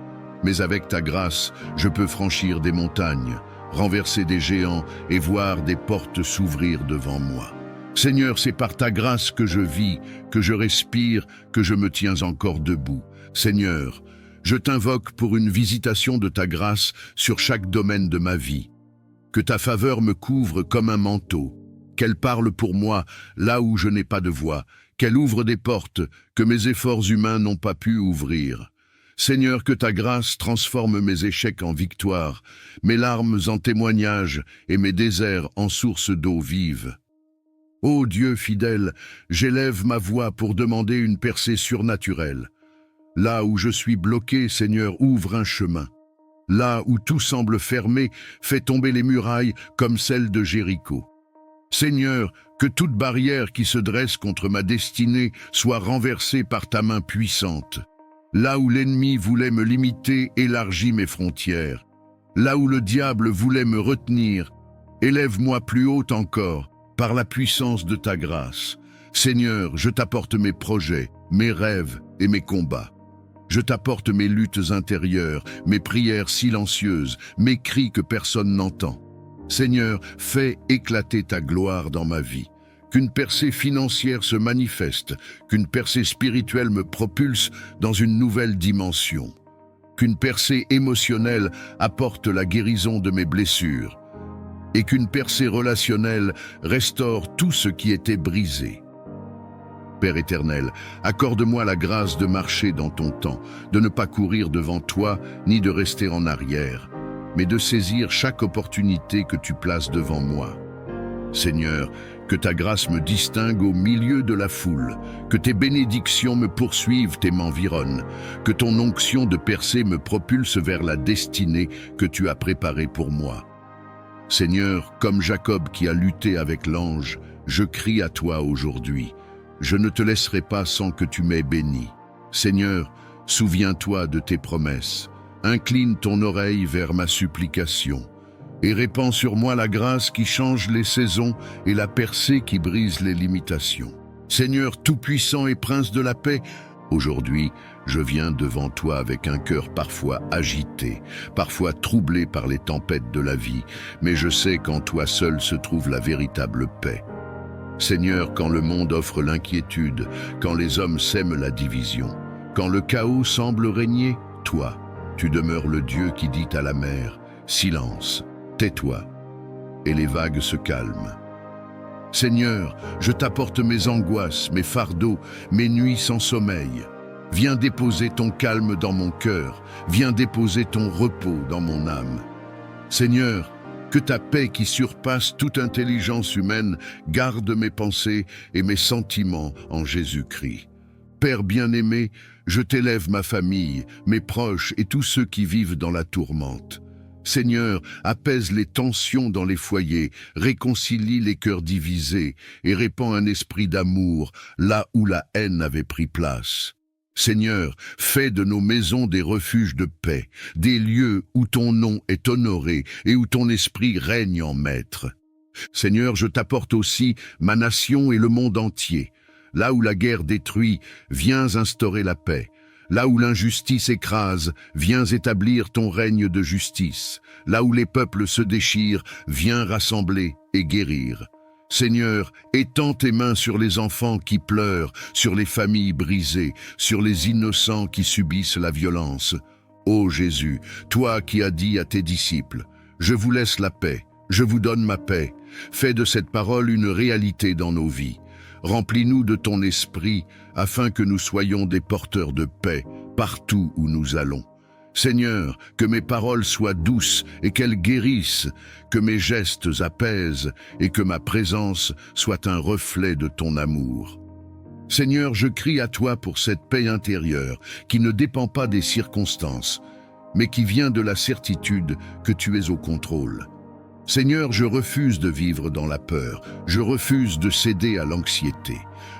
mais avec ta grâce, je peux franchir des montagnes, renverser des géants et voir des portes s'ouvrir devant moi. Seigneur, c'est par ta grâce que je vis, que je respire, que je me tiens encore debout. Seigneur, je t'invoque pour une visitation de ta grâce sur chaque domaine de ma vie. Que ta faveur me couvre comme un manteau, qu'elle parle pour moi là où je n'ai pas de voix, qu'elle ouvre des portes que mes efforts humains n'ont pas pu ouvrir. Seigneur, que ta grâce transforme mes échecs en victoires, mes larmes en témoignages et mes déserts en sources d'eau vive. Ô Dieu fidèle, j'élève ma voix pour demander une percée surnaturelle. Là où je suis bloqué, Seigneur, ouvre un chemin. Là où tout semble fermé, fais tomber les murailles comme celles de Jéricho. Seigneur, que toute barrière qui se dresse contre ma destinée soit renversée par ta main puissante. Là où l'ennemi voulait me limiter, élargis mes frontières. Là où le diable voulait me retenir, élève-moi plus haut encore, par la puissance de ta grâce. Seigneur, je t'apporte mes projets, mes rêves et mes combats. Je t'apporte mes luttes intérieures, mes prières silencieuses, mes cris que personne n'entend. Seigneur, fais éclater ta gloire dans ma vie. Qu'une percée financière se manifeste, qu'une percée spirituelle me propulse dans une nouvelle dimension. Qu'une percée émotionnelle apporte la guérison de mes blessures. Et qu'une percée relationnelle restaure tout ce qui était brisé. Père éternel, accorde-moi la grâce de marcher dans ton temps, de ne pas courir devant toi, ni de rester en arrière, mais de saisir chaque opportunité que tu places devant moi. Seigneur, que ta grâce me distingue au milieu de la foule, que tes bénédictions me poursuivent et m'environnent, que ton onction de percée me propulse vers la destinée que tu as préparée pour moi. Seigneur, comme Jacob qui a lutté avec l'ange, je crie à toi aujourd'hui. Je ne te laisserai pas sans que tu m'aies béni. Seigneur, souviens-toi de tes promesses. Incline ton oreille vers ma supplication et répands sur moi la grâce qui change les saisons et la percée qui brise les limitations. Seigneur tout-puissant et prince de la paix, aujourd'hui, je viens devant toi avec un cœur parfois agité, parfois troublé par les tempêtes de la vie, mais je sais qu'en toi seul se trouve la véritable paix. Seigneur, quand le monde offre l'inquiétude, quand les hommes sèment la division, quand le chaos semble régner, toi, tu demeures le Dieu qui dit à la mer, « Silence, tais-toi » et les vagues se calment. Seigneur, je t'apporte mes angoisses, mes fardeaux, mes nuits sans sommeil. Viens déposer ton calme dans mon cœur, viens déposer ton repos dans mon âme. Seigneur, que ta paix qui surpasse toute intelligence humaine garde mes pensées et mes sentiments en Jésus-Christ. Père bien-aimé, je t'élève ma famille, mes proches et tous ceux qui vivent dans la tourmente. Seigneur, apaise les tensions dans les foyers, réconcilie les cœurs divisés et répand un esprit d'amour là où la haine avait pris place. Seigneur, fais de nos maisons des refuges de paix, des lieux où ton nom est honoré et où ton esprit règne en maître. Seigneur, je t'apporte aussi ma nation et le monde entier. Là où la guerre détruit, viens instaurer la paix. Là où l'injustice écrase, viens établir ton règne de justice. Là où les peuples se déchirent, viens rassembler et guérir. Seigneur, étends tes mains sur les enfants qui pleurent, sur les familles brisées, sur les innocents qui subissent la violence. Ô Jésus, toi qui as dit à tes disciples, « Je vous laisse la paix, je vous donne ma paix », fais de cette parole une réalité dans nos vies. Remplis-nous de ton esprit, afin que nous soyons des porteurs de paix partout où nous allons. Seigneur, que mes paroles soient douces et qu'elles guérissent, que mes gestes apaisent et que ma présence soit un reflet de ton amour. Seigneur, je crie à toi pour cette paix intérieure qui ne dépend pas des circonstances, mais qui vient de la certitude que tu es au contrôle. Seigneur, je refuse de vivre dans la peur, je refuse de céder à l'anxiété.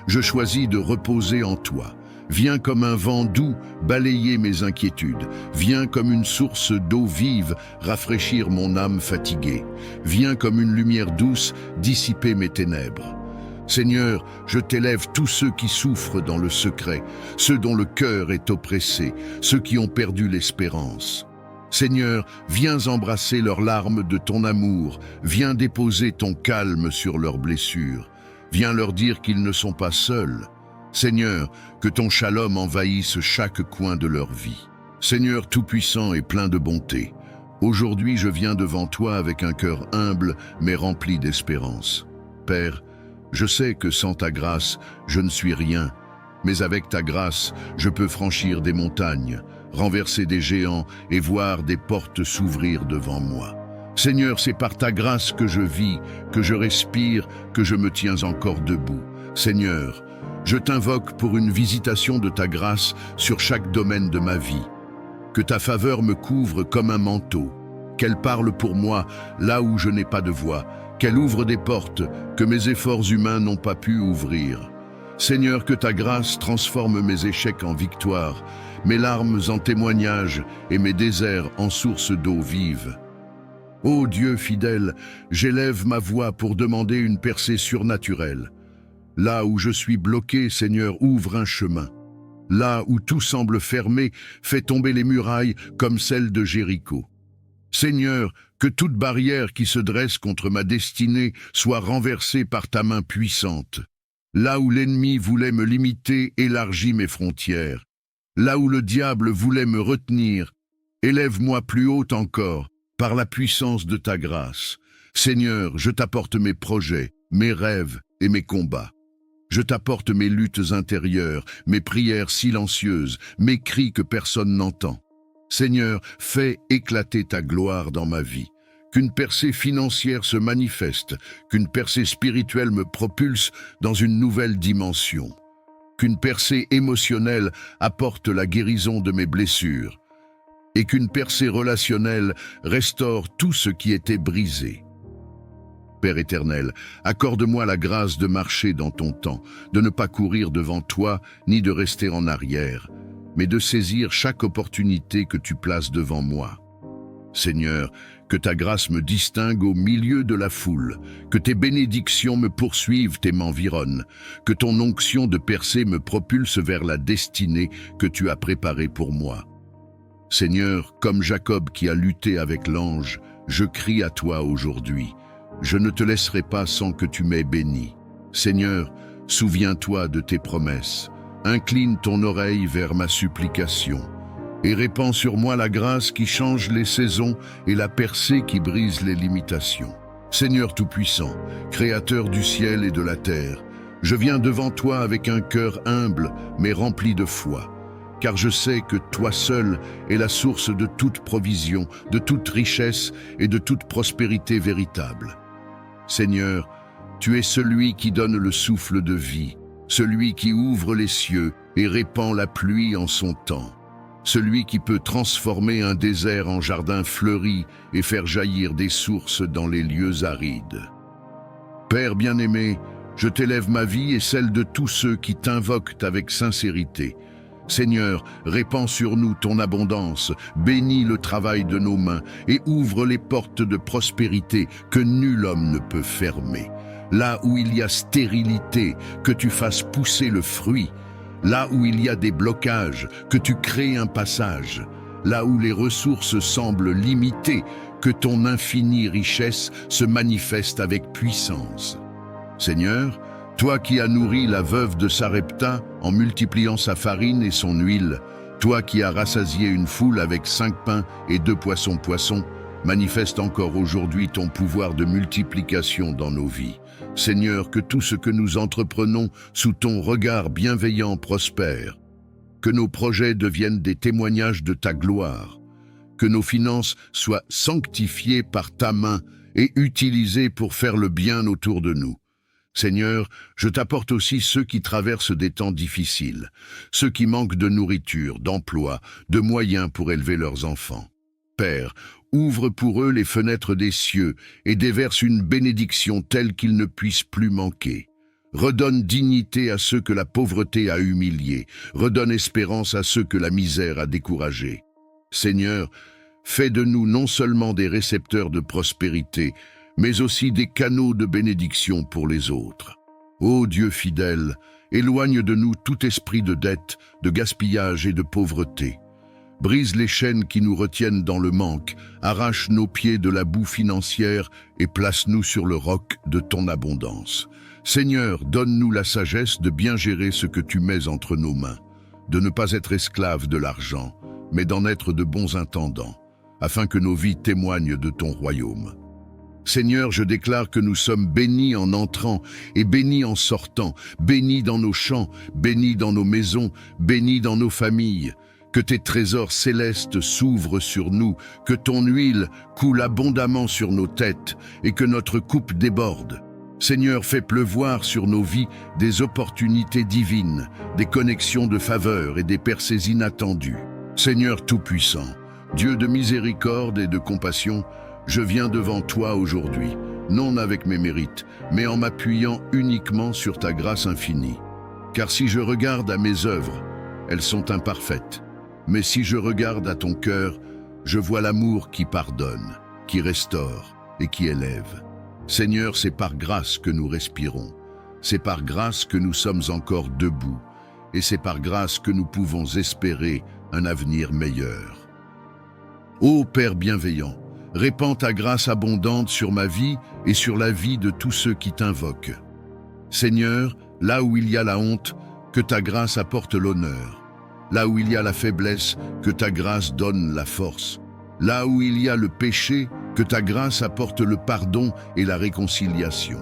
Je choisis de reposer en toi. Viens comme un vent doux balayer mes inquiétudes. Viens comme une source d'eau vive rafraîchir mon âme fatiguée. Viens comme une lumière douce dissiper mes ténèbres. Seigneur, je t'élève tous ceux qui souffrent dans le secret, ceux dont le cœur est oppressé, ceux qui ont perdu l'espérance. Seigneur, viens embrasser leurs larmes de ton amour, viens déposer ton calme sur leurs blessures, viens leur dire qu'ils ne sont pas seuls. Seigneur, que ton shalom envahisse chaque coin de leur vie. Seigneur tout-puissant et plein de bonté, aujourd'hui je viens devant toi avec un cœur humble mais rempli d'espérance. Père, je sais que sans ta grâce, je ne suis rien, mais avec ta grâce, je peux franchir des montagnes, renverser des géants et voir des portes s'ouvrir devant moi. Seigneur, c'est par ta grâce que je vis, que je respire, que je me tiens encore debout. Seigneur, je t'invoque pour une visitation de ta grâce sur chaque domaine de ma vie. Que ta faveur me couvre comme un manteau, qu'elle parle pour moi là où je n'ai pas de voix, qu'elle ouvre des portes que mes efforts humains n'ont pas pu ouvrir. Seigneur, que ta grâce transforme mes échecs en victoires, mes larmes en témoignages et mes déserts en sources d'eau vive. Ô Dieu fidèle, j'élève ma voix pour demander une percée surnaturelle. Là où je suis bloqué, Seigneur, ouvre un chemin. Là où tout semble fermé, fais tomber les murailles comme celles de Jéricho. Seigneur, que toute barrière qui se dresse contre ma destinée soit renversée par ta main puissante. Là où l'ennemi voulait me limiter, élargis mes frontières. Là où le diable voulait me retenir, élève-moi plus haut encore, par la puissance de ta grâce. Seigneur, je t'apporte mes projets, mes rêves et mes combats. Je t'apporte mes luttes intérieures, mes prières silencieuses, mes cris que personne n'entend. Seigneur, fais éclater ta gloire dans ma vie. Qu'une percée financière se manifeste, qu'une percée spirituelle me propulse dans une nouvelle dimension. Qu'une percée émotionnelle apporte la guérison de mes blessures. Et qu'une percée relationnelle restaure tout ce qui était brisé. Père éternel, accorde-moi la grâce de marcher dans ton temps, de ne pas courir devant toi, ni de rester en arrière, mais de saisir chaque opportunité que tu places devant moi. Seigneur, que ta grâce me distingue au milieu de la foule, que tes bénédictions me poursuivent et m'environnent, que ton onction de percée me propulse vers la destinée que tu as préparée pour moi. Seigneur, comme Jacob qui a lutté avec l'ange, je crie à toi aujourd'hui. Je ne te laisserai pas sans que tu m'aies béni. Seigneur, souviens-toi de tes promesses. Incline ton oreille vers ma supplication et répands sur moi la grâce qui change les saisons et la percée qui brise les limitations. Seigneur Tout-Puissant, Créateur du ciel et de la terre, je viens devant toi avec un cœur humble mais rempli de foi, car je sais que toi seul es la source de toute provision, de toute richesse et de toute prospérité véritable. Seigneur, tu es celui qui donne le souffle de vie, celui qui ouvre les cieux et répand la pluie en son temps, celui qui peut transformer un désert en jardin fleuri et faire jaillir des sources dans les lieux arides. Père bien-aimé, je t'élève ma vie et celle de tous ceux qui t'invoquent avec sincérité. Seigneur, répands sur nous ton abondance, bénis le travail de nos mains et ouvre les portes de prospérité que nul homme ne peut fermer. Là où il y a stérilité, que tu fasses pousser le fruit. Là où il y a des blocages, que tu crées un passage. Là où les ressources semblent limitées, que ton infinie richesse se manifeste avec puissance. Seigneur, toi qui as nourri la veuve de Sarepta en multipliant sa farine et son huile, toi qui as rassasié une foule avec 5 pains et 2 poissons, manifeste encore aujourd'hui ton pouvoir de multiplication dans nos vies. Seigneur, que tout ce que nous entreprenons sous ton regard bienveillant prospère. Que nos projets deviennent des témoignages de ta gloire. Que nos finances soient sanctifiées par ta main et utilisées pour faire le bien autour de nous. Seigneur, je t'apporte aussi ceux qui traversent des temps difficiles, ceux qui manquent de nourriture, d'emploi, de moyens pour élever leurs enfants. Père, ouvre pour eux les fenêtres des cieux et déverse une bénédiction telle qu'ils ne puissent plus manquer. Redonne dignité à ceux que la pauvreté a humiliés, redonne espérance à ceux que la misère a découragés. Seigneur, fais de nous non seulement des récepteurs de prospérité, mais aussi des canaux de bénédiction pour les autres. Ô Dieu fidèle, éloigne de nous tout esprit de dette, de gaspillage et de pauvreté. Brise les chaînes qui nous retiennent dans le manque, arrache nos pieds de la boue financière et place-nous sur le roc de ton abondance. Seigneur, donne-nous la sagesse de bien gérer ce que tu mets entre nos mains, de ne pas être esclaves de l'argent, mais d'en être de bons intendants, afin que nos vies témoignent de ton royaume. Seigneur, je déclare que nous sommes bénis en entrant et bénis en sortant, bénis dans nos champs, bénis dans nos maisons, bénis dans nos familles. Que tes trésors célestes s'ouvrent sur nous, que ton huile coule abondamment sur nos têtes et que notre coupe déborde. Seigneur, fais pleuvoir sur nos vies des opportunités divines, des connexions de faveur et des percées inattendues. Seigneur Tout-Puissant, Dieu de miséricorde et de compassion, je viens devant toi aujourd'hui, non avec mes mérites, mais en m'appuyant uniquement sur ta grâce infinie. Car si je regarde à mes œuvres, elles sont imparfaites. Mais si je regarde à ton cœur, je vois l'amour qui pardonne, qui restaure et qui élève. Seigneur, c'est par grâce que nous respirons. C'est par grâce que nous sommes encore debout. Et c'est par grâce que nous pouvons espérer un avenir meilleur. Ô Père bienveillant, répands ta grâce abondante sur ma vie et sur la vie de tous ceux qui t'invoquent. Seigneur, là où il y a la honte, que ta grâce apporte l'honneur. Là où il y a la faiblesse, que ta grâce donne la force. Là où il y a le péché, que ta grâce apporte le pardon et la réconciliation.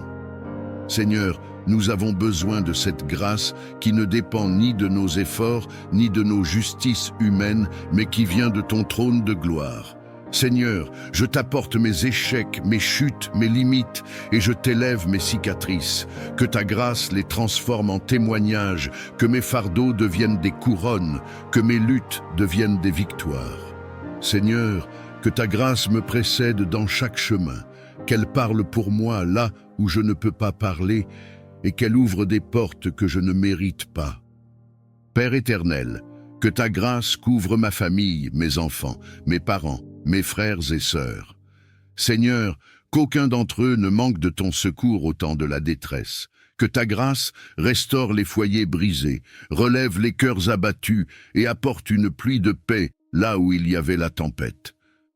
Seigneur, nous avons besoin de cette grâce qui ne dépend ni de nos efforts, ni de nos justices humaines, mais qui vient de ton trône de gloire. Seigneur, je t'apporte mes échecs, mes chutes, mes limites, et je t'élève mes cicatrices. Que ta grâce les transforme en témoignages, que mes fardeaux deviennent des couronnes, que mes luttes deviennent des victoires. Seigneur, que ta grâce me précède dans chaque chemin, qu'elle parle pour moi là où je ne peux pas parler, et qu'elle ouvre des portes que je ne mérite pas. Père éternel, que ta grâce couvre ma famille, mes enfants, mes parents, mes frères et sœurs. Seigneur, qu'aucun d'entre eux ne manque de ton secours au temps de la détresse. Que ta grâce restaure les foyers brisés, relève les cœurs abattus et apporte une pluie de paix là où il y avait la tempête.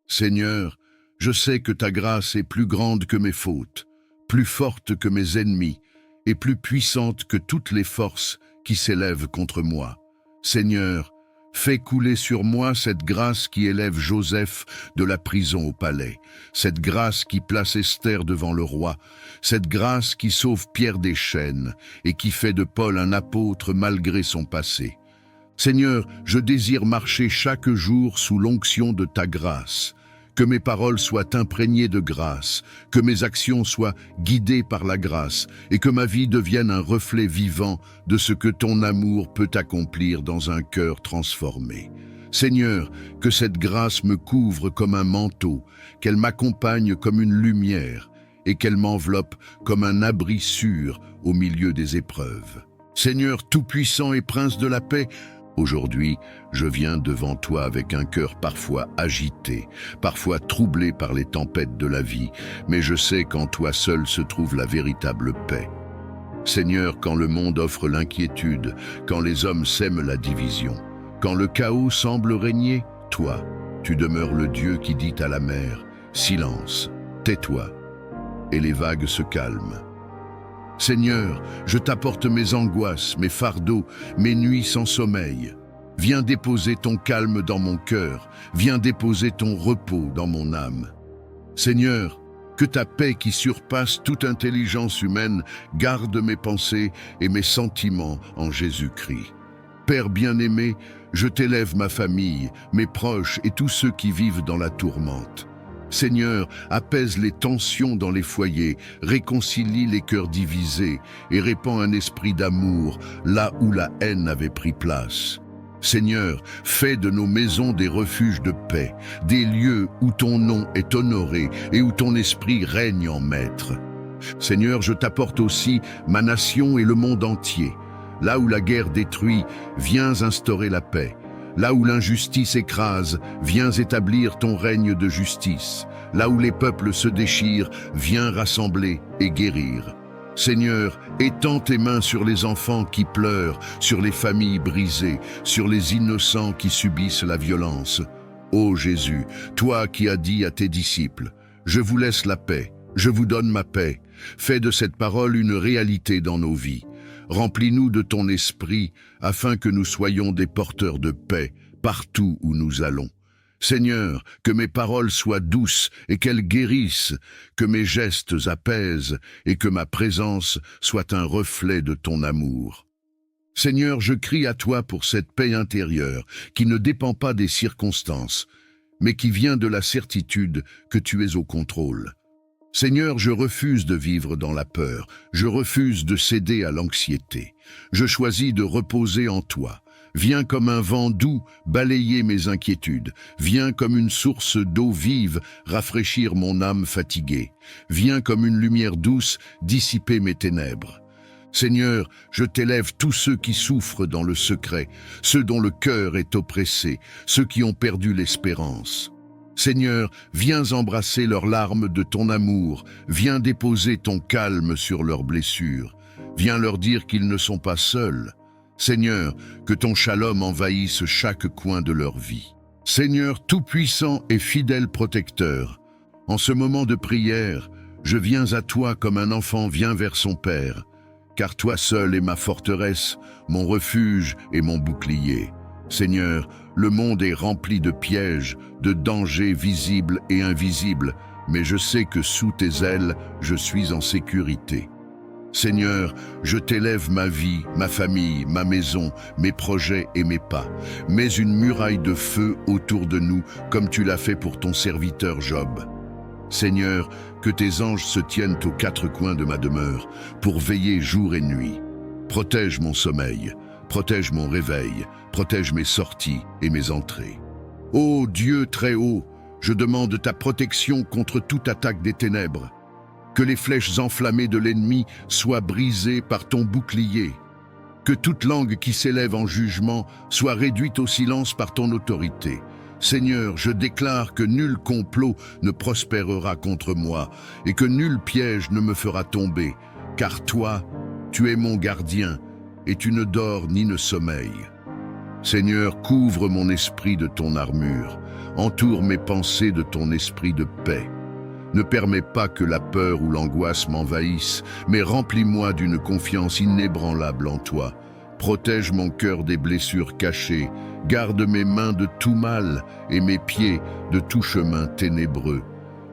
Seigneur, je sais que ta grâce est plus grande que mes fautes, plus forte que mes ennemis et plus puissante que toutes les forces qui s'élèvent contre moi. Seigneur, fais couler sur moi cette grâce qui élève Joseph de la prison au palais, cette grâce qui place Esther devant le roi, cette grâce qui sauve Pierre des chaînes et qui fait de Paul un apôtre malgré son passé. Seigneur, je désire marcher chaque jour sous l'onction de ta grâce, que mes paroles soient imprégnées de grâce, que mes actions soient guidées par la grâce et que ma vie devienne un reflet vivant de ce que ton amour peut accomplir dans un cœur transformé. Seigneur, que cette grâce me couvre comme un manteau, qu'elle m'accompagne comme une lumière et qu'elle m'enveloppe comme un abri sûr au milieu des épreuves. Seigneur tout-puissant et prince de la paix, aujourd'hui, je viens devant toi avec un cœur parfois agité, parfois troublé par les tempêtes de la vie, mais je sais qu'en toi seul se trouve la véritable paix. Seigneur, quand le monde offre l'inquiétude, quand les hommes sèment la division, quand le chaos semble régner, toi, tu demeures le Dieu qui dit à la mer, « Silence, tais-toi », et les vagues se calment. Seigneur, je t'apporte mes angoisses, mes fardeaux, mes nuits sans sommeil. Viens déposer ton calme dans mon cœur, viens déposer ton repos dans mon âme. Seigneur, que ta paix qui surpasse toute intelligence humaine garde mes pensées et mes sentiments en Jésus-Christ. Père bien-aimé, je t'élève ma famille, mes proches et tous ceux qui vivent dans la tourmente. Seigneur, apaise les tensions dans les foyers, réconcilie les cœurs divisés et répand un esprit d'amour là où la haine avait pris place. Seigneur, fais de nos maisons des refuges de paix, des lieux où ton nom est honoré et où ton esprit règne en maître. Seigneur, je t'apporte aussi ma nation et le monde entier. Là où la guerre détruit, viens instaurer la paix. Là où l'injustice écrase, viens établir ton règne de justice. Là où les peuples se déchirent, viens rassembler et guérir. Seigneur, étends tes mains sur les enfants qui pleurent, sur les familles brisées, sur les innocents qui subissent la violence. Ô Jésus, toi qui as dit à tes disciples, « Je vous laisse la paix, je vous donne ma paix », fais de cette parole une réalité dans nos vies. Remplis-nous de ton esprit afin que nous soyons des porteurs de paix partout où nous allons. Seigneur, que mes paroles soient douces et qu'elles guérissent, que mes gestes apaisent et que ma présence soit un reflet de ton amour. Seigneur, je crie à toi pour cette paix intérieure qui ne dépend pas des circonstances, mais qui vient de la certitude que tu es au contrôle. Seigneur, je refuse de vivre dans la peur, je refuse de céder à l'anxiété. Je choisis de reposer en toi. Viens comme un vent doux balayer mes inquiétudes. Viens comme une source d'eau vive rafraîchir mon âme fatiguée. Viens comme une lumière douce dissiper mes ténèbres. Seigneur, je t'élève tous ceux qui souffrent dans le secret, ceux dont le cœur est oppressé, ceux qui ont perdu l'espérance. Seigneur, viens embrasser leurs larmes de ton amour, viens déposer ton calme sur leurs blessures, viens leur dire qu'ils ne sont pas seuls. Seigneur, que ton shalom envahisse chaque coin de leur vie. Seigneur tout-puissant et fidèle protecteur, en ce moment de prière, je viens à toi comme un enfant vient vers son père, car toi seul es ma forteresse, mon refuge et mon bouclier. Seigneur, le monde est rempli de pièges, de dangers visibles et invisibles, mais je sais que sous tes ailes, je suis en sécurité. Seigneur, je t'élève ma vie, ma famille, ma maison, mes projets et mes pas. Mets une muraille de feu autour de nous, comme tu l'as fait pour ton serviteur Job. Seigneur, que tes anges se tiennent aux quatre coins de ma demeure, pour veiller jour et nuit. Protège mon sommeil, protège mon réveil, protège mes sorties et mes entrées. Ô Dieu très haut, je demande ta protection contre toute attaque des ténèbres. Que les flèches enflammées de l'ennemi soient brisées par ton bouclier. Que toute langue qui s'élève en jugement soit réduite au silence par ton autorité. Seigneur, je déclare que nul complot ne prospérera contre moi et que nul piège ne me fera tomber, car toi, tu es mon gardien et tu ne dors ni ne sommeilles. Seigneur, couvre mon esprit de ton armure, entoure mes pensées de ton esprit de paix. Ne permets pas que la peur ou l'angoisse m'envahissent, mais remplis-moi d'une confiance inébranlable en toi. Protège mon cœur des blessures cachées, garde mes mains de tout mal et mes pieds de tout chemin ténébreux.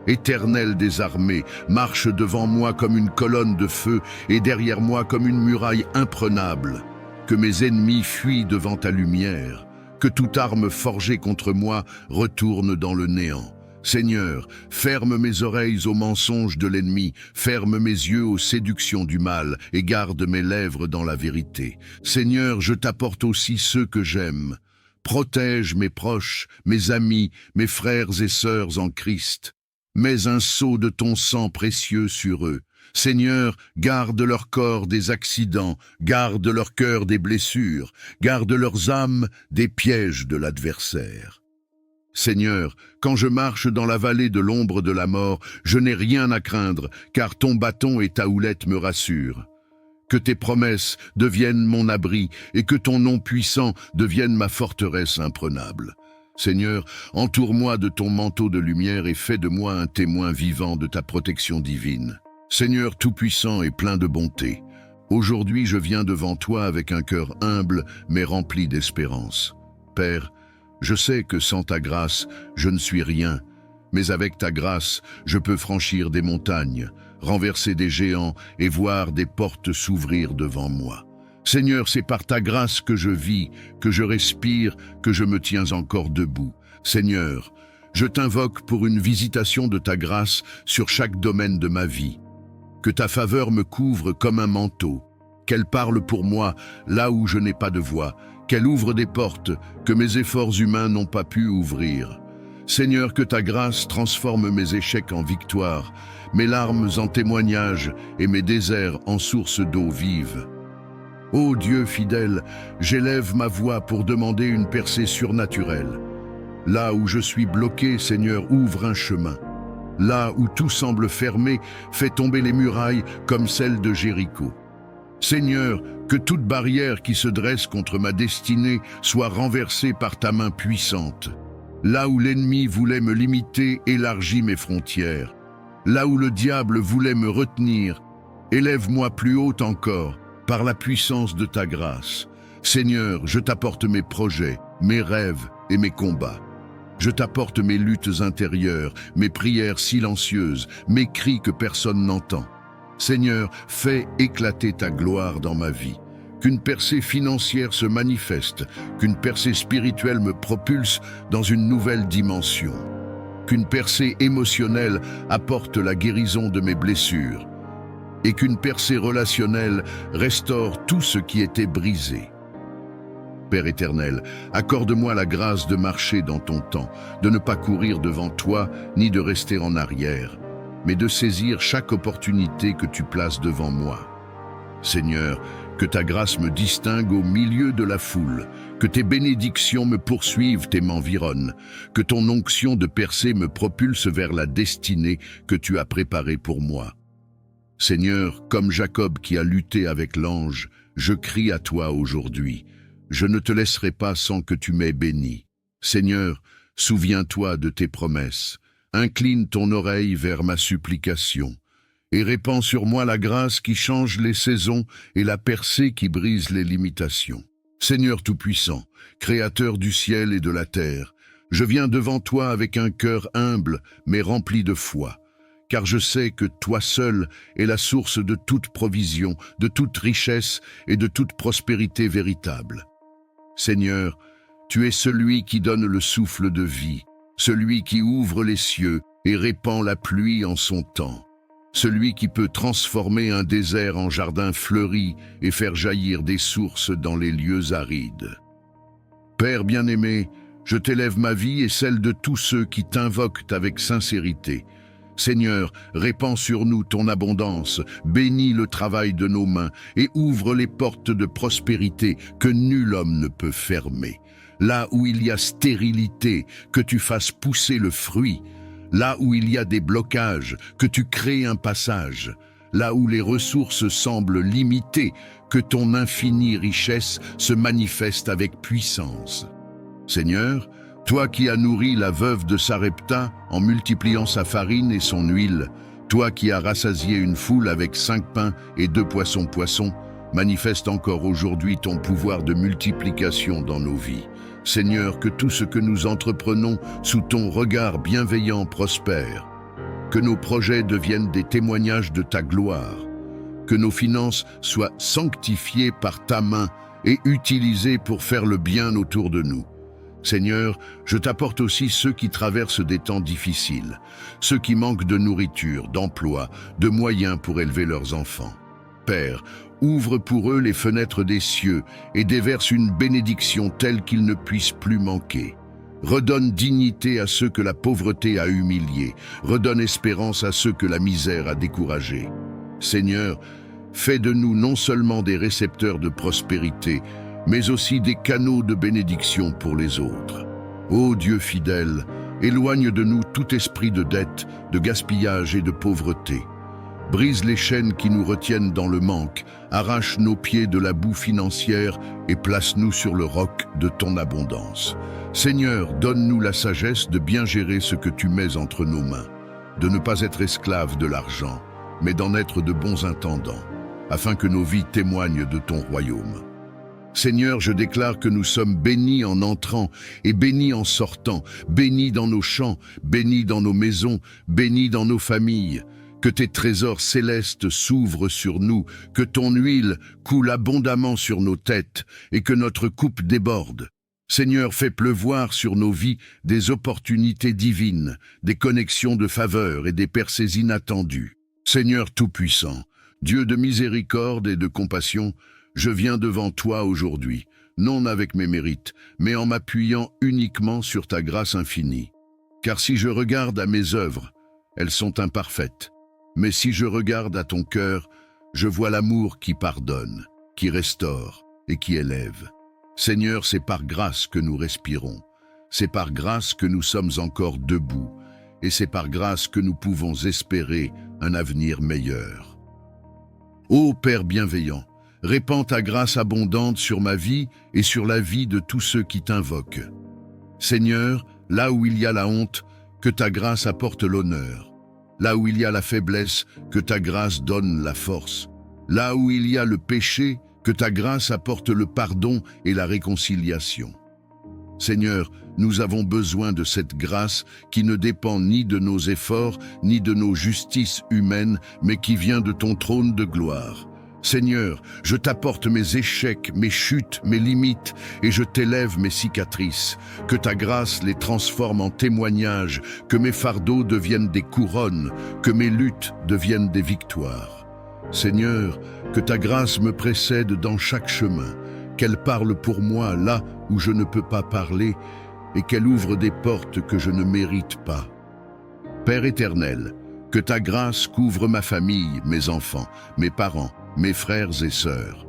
Éternel des armées, marche devant moi comme une colonne de feu et derrière moi comme une muraille imprenable. Que mes ennemis fuient devant ta lumière, que toute arme forgée contre moi retourne dans le néant. Seigneur, ferme mes oreilles aux mensonges de l'ennemi, ferme mes yeux aux séductions du mal et garde mes lèvres dans la vérité. Seigneur, je t'apporte aussi ceux que j'aime. Protège mes proches, mes amis, mes frères et sœurs en Christ. Mets un sceau de ton sang précieux sur eux. Seigneur, garde leur corps des accidents, garde leur cœur des blessures, garde leurs âmes des pièges de l'adversaire. Seigneur, quand je marche dans la vallée de l'ombre de la mort, je n'ai rien à craindre, car ton bâton et ta houlette me rassurent. Que tes promesses deviennent mon abri et que ton nom puissant devienne ma forteresse imprenable. Seigneur, entoure-moi de ton manteau de lumière et fais de moi un témoin vivant de ta protection divine. Seigneur tout-puissant et plein de bonté, aujourd'hui je viens devant toi avec un cœur humble mais rempli d'espérance. Père, je sais que sans ta grâce, je ne suis rien, mais avec ta grâce, je peux franchir des montagnes, renverser des géants et voir des portes s'ouvrir devant moi. Seigneur, c'est par ta grâce que je vis, que je respire, que je me tiens encore debout. Seigneur, je t'invoque pour une visitation de ta grâce sur chaque domaine de ma vie. Que ta faveur me couvre comme un manteau, qu'elle parle pour moi là où je n'ai pas de voix, qu'elle ouvre des portes que mes efforts humains n'ont pas pu ouvrir. Seigneur, que ta grâce transforme mes échecs en victoire, mes larmes en témoignages et mes déserts en sources d'eau vive. Ô Dieu fidèle, j'élève ma voix pour demander une percée surnaturelle. Là où je suis bloqué, Seigneur, ouvre un chemin. Là où tout semble fermé, fais tomber les murailles comme celles de Jéricho. Seigneur, que toute barrière qui se dresse contre ma destinée soit renversée par ta main puissante. Là où l'ennemi voulait me limiter, élargis mes frontières. Là où le diable voulait me retenir, élève-moi plus haut encore, par la puissance de ta grâce. Seigneur, je t'apporte mes projets, mes rêves et mes combats. Je t'apporte mes luttes intérieures, mes prières silencieuses, mes cris que personne n'entend. Seigneur, fais éclater ta gloire dans ma vie. Qu'une percée financière se manifeste, qu'une percée spirituelle me propulse dans une nouvelle dimension. Qu'une percée émotionnelle apporte la guérison de mes blessures. Et qu'une percée relationnelle restaure tout ce qui était brisé. Père éternel, accorde-moi la grâce de marcher dans ton temps, de ne pas courir devant toi, ni de rester en arrière, mais de saisir chaque opportunité que tu places devant moi. Seigneur, que ta grâce me distingue au milieu de la foule, que tes bénédictions me poursuivent et m'environnent, que ton onction de percée me propulse vers la destinée que tu as préparée pour moi. Seigneur, comme Jacob qui a lutté avec l'ange, je crie à toi aujourd'hui. Je ne te laisserai pas sans que tu m'aies béni. Seigneur, souviens-toi de tes promesses. Incline ton oreille vers ma supplication et répands sur moi la grâce qui change les saisons et la percée qui brise les limitations. Seigneur Tout-Puissant, Créateur du ciel et de la terre, je viens devant toi avec un cœur humble mais rempli de foi. Car je sais que toi seul es la source de toute provision, de toute richesse et de toute prospérité véritable. Seigneur, tu es celui qui donne le souffle de vie, celui qui ouvre les cieux et répand la pluie en son temps, celui qui peut transformer un désert en jardin fleuri et faire jaillir des sources dans les lieux arides. Père bien-aimé, je t'élève ma vie et celle de tous ceux qui t'invoquent avec sincérité. Seigneur, répands sur nous ton abondance, bénis le travail de nos mains et ouvre les portes de prospérité que nul homme ne peut fermer. Là où il y a stérilité, que tu fasses pousser le fruit. Là où il y a des blocages, que tu crées un passage. Là où les ressources semblent limitées, que ton infinie richesse se manifeste avec puissance. Seigneur, toi qui as nourri la veuve de Sarepta en multipliant sa farine et son huile, toi qui as rassasié une foule avec 5 pains et 2 poissons, manifeste encore aujourd'hui ton pouvoir de multiplication dans nos vies. Seigneur, que tout ce que nous entreprenons sous ton regard bienveillant prospère, que nos projets deviennent des témoignages de ta gloire, que nos finances soient sanctifiées par ta main et utilisées pour faire le bien autour de nous. Seigneur, je t'apporte aussi ceux qui traversent des temps difficiles, ceux qui manquent de nourriture, d'emploi, de moyens pour élever leurs enfants. Père, ouvre pour eux les fenêtres des cieux et déverse une bénédiction telle qu'ils ne puissent plus manquer. Redonne dignité à ceux que la pauvreté a humiliés, redonne espérance à ceux que la misère a découragés. Seigneur, fais de nous non seulement des récepteurs de prospérité, mais aussi des canaux de bénédiction pour les autres. Ô Dieu fidèle, éloigne de nous tout esprit de dette, de gaspillage et de pauvreté. Brise les chaînes qui nous retiennent dans le manque, arrache nos pieds de la boue financière et place-nous sur le roc de ton abondance. Seigneur, donne-nous la sagesse de bien gérer ce que tu mets entre nos mains, de ne pas être esclaves de l'argent, mais d'en être de bons intendants, afin que nos vies témoignent de ton royaume. Seigneur, je déclare que nous sommes bénis en entrant et bénis en sortant, bénis dans nos champs, bénis dans nos maisons, bénis dans nos familles. Que tes trésors célestes s'ouvrent sur nous, que ton huile coule abondamment sur nos têtes et que notre coupe déborde. Seigneur, fais pleuvoir sur nos vies des opportunités divines, des connexions de faveur et des percées inattendues. Seigneur Tout-Puissant, Dieu de miséricorde et de compassion, je viens devant toi aujourd'hui, non avec mes mérites, mais en m'appuyant uniquement sur ta grâce infinie. Car si je regarde à mes œuvres, elles sont imparfaites. Mais si je regarde à ton cœur, je vois l'amour qui pardonne, qui restaure et qui élève. Seigneur, c'est par grâce que nous respirons, c'est par grâce que nous sommes encore debout, et c'est par grâce que nous pouvons espérer un avenir meilleur. Ô Père bienveillant, répands ta grâce abondante sur ma vie et sur la vie de tous ceux qui t'invoquent. Seigneur, là où il y a la honte, que ta grâce apporte l'honneur. Là où il y a la faiblesse, que ta grâce donne la force. Là où il y a le péché, que ta grâce apporte le pardon et la réconciliation. Seigneur, nous avons besoin de cette grâce qui ne dépend ni de nos efforts, ni de nos justices humaines, mais qui vient de ton trône de gloire. Seigneur, je t'apporte mes échecs, mes chutes, mes limites, et je t'élève mes cicatrices. Que ta grâce les transforme en témoignages, que mes fardeaux deviennent des couronnes, que mes luttes deviennent des victoires. Seigneur, que ta grâce me précède dans chaque chemin, qu'elle parle pour moi là où je ne peux pas parler, et qu'elle ouvre des portes que je ne mérite pas. Père éternel, que ta grâce couvre ma famille, mes enfants, mes parents, mes frères et sœurs.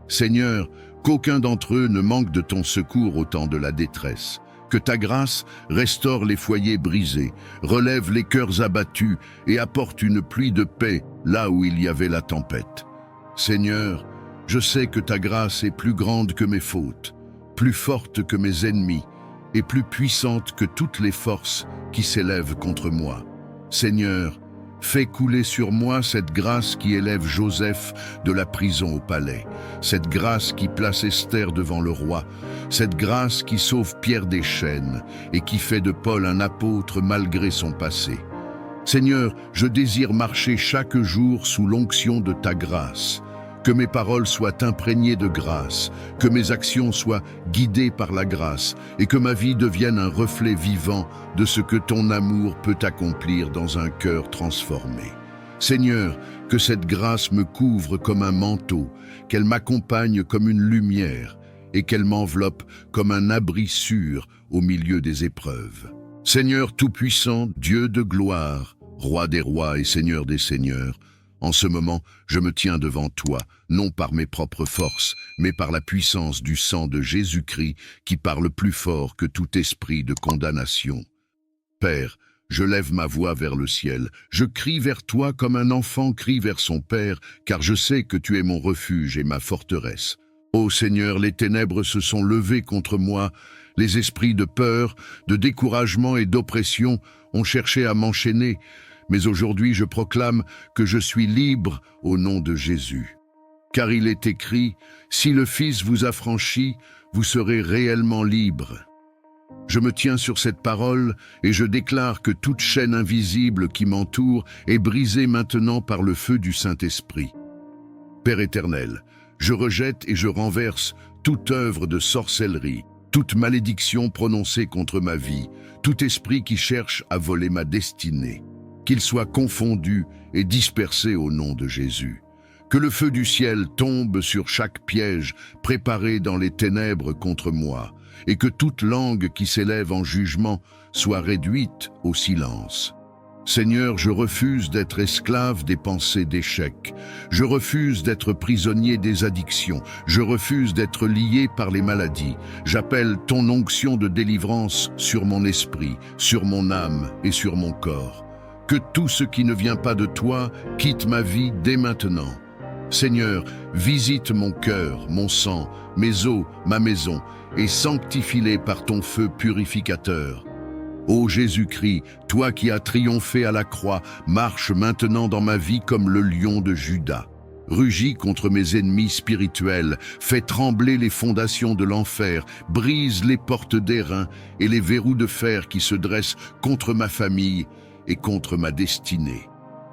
Seigneur, qu'aucun d'entre eux ne manque de ton secours au temps de la détresse. Que ta grâce restaure les foyers brisés, relève les cœurs abattus et apporte une pluie de paix là où il y avait la tempête. Seigneur, je sais que ta grâce est plus grande que mes fautes, plus forte que mes ennemis et plus puissante que toutes les forces qui s'élèvent contre moi. Seigneur, fais couler sur moi cette grâce qui élève Joseph de la prison au palais, cette grâce qui place Esther devant le roi, cette grâce qui sauve Pierre des chaînes et qui fait de Paul un apôtre malgré son passé. Seigneur, je désire marcher chaque jour sous l'onction de ta grâce. Que mes paroles soient imprégnées de grâce, que mes actions soient guidées par la grâce et que ma vie devienne un reflet vivant de ce que ton amour peut accomplir dans un cœur transformé. Seigneur, que cette grâce me couvre comme un manteau, qu'elle m'accompagne comme une lumière et qu'elle m'enveloppe comme un abri sûr au milieu des épreuves. Seigneur Tout-Puissant, Dieu de gloire, Roi des rois et Seigneur des seigneurs, en ce moment, je me tiens devant toi, non par mes propres forces, mais par la puissance du sang de Jésus-Christ qui parle plus fort que tout esprit de condamnation. Père, je lève ma voix vers le ciel, je crie vers toi comme un enfant crie vers son père, car je sais que tu es mon refuge et ma forteresse. Ô Seigneur, les ténèbres se sont levées contre moi, les esprits de peur, de découragement et d'oppression ont cherché à m'enchaîner, mais aujourd'hui je proclame que je suis libre au nom de Jésus. Car il est écrit, « Si le Fils vous affranchit, vous serez réellement libre. » Je me tiens sur cette parole et je déclare que toute chaîne invisible qui m'entoure est brisée maintenant par le feu du Saint-Esprit. Père éternel, je rejette et je renverse toute œuvre de sorcellerie, toute malédiction prononcée contre ma vie, tout esprit qui cherche à voler ma destinée. Qu'il soit confondu et dispersé au nom de Jésus. Que le feu du ciel tombe sur chaque piège préparé dans les ténèbres contre moi, et que toute langue qui s'élève en jugement soit réduite au silence. Seigneur, je refuse d'être esclave des pensées d'échec. Je refuse d'être prisonnier des addictions. Je refuse d'être lié par les maladies. J'appelle ton onction de délivrance sur mon esprit, sur mon âme et sur mon corps. Que tout ce qui ne vient pas de toi quitte ma vie dès maintenant. Seigneur, visite mon cœur, mon sang, mes os, ma maison, et sanctifie-les par ton feu purificateur. Ô Jésus-Christ, toi qui as triomphé à la croix, marche maintenant dans ma vie comme le lion de Juda. Rugis contre mes ennemis spirituels, fais trembler les fondations de l'enfer, brise les portes d'airain et les verrous de fer qui se dressent contre ma famille et contre ma destinée.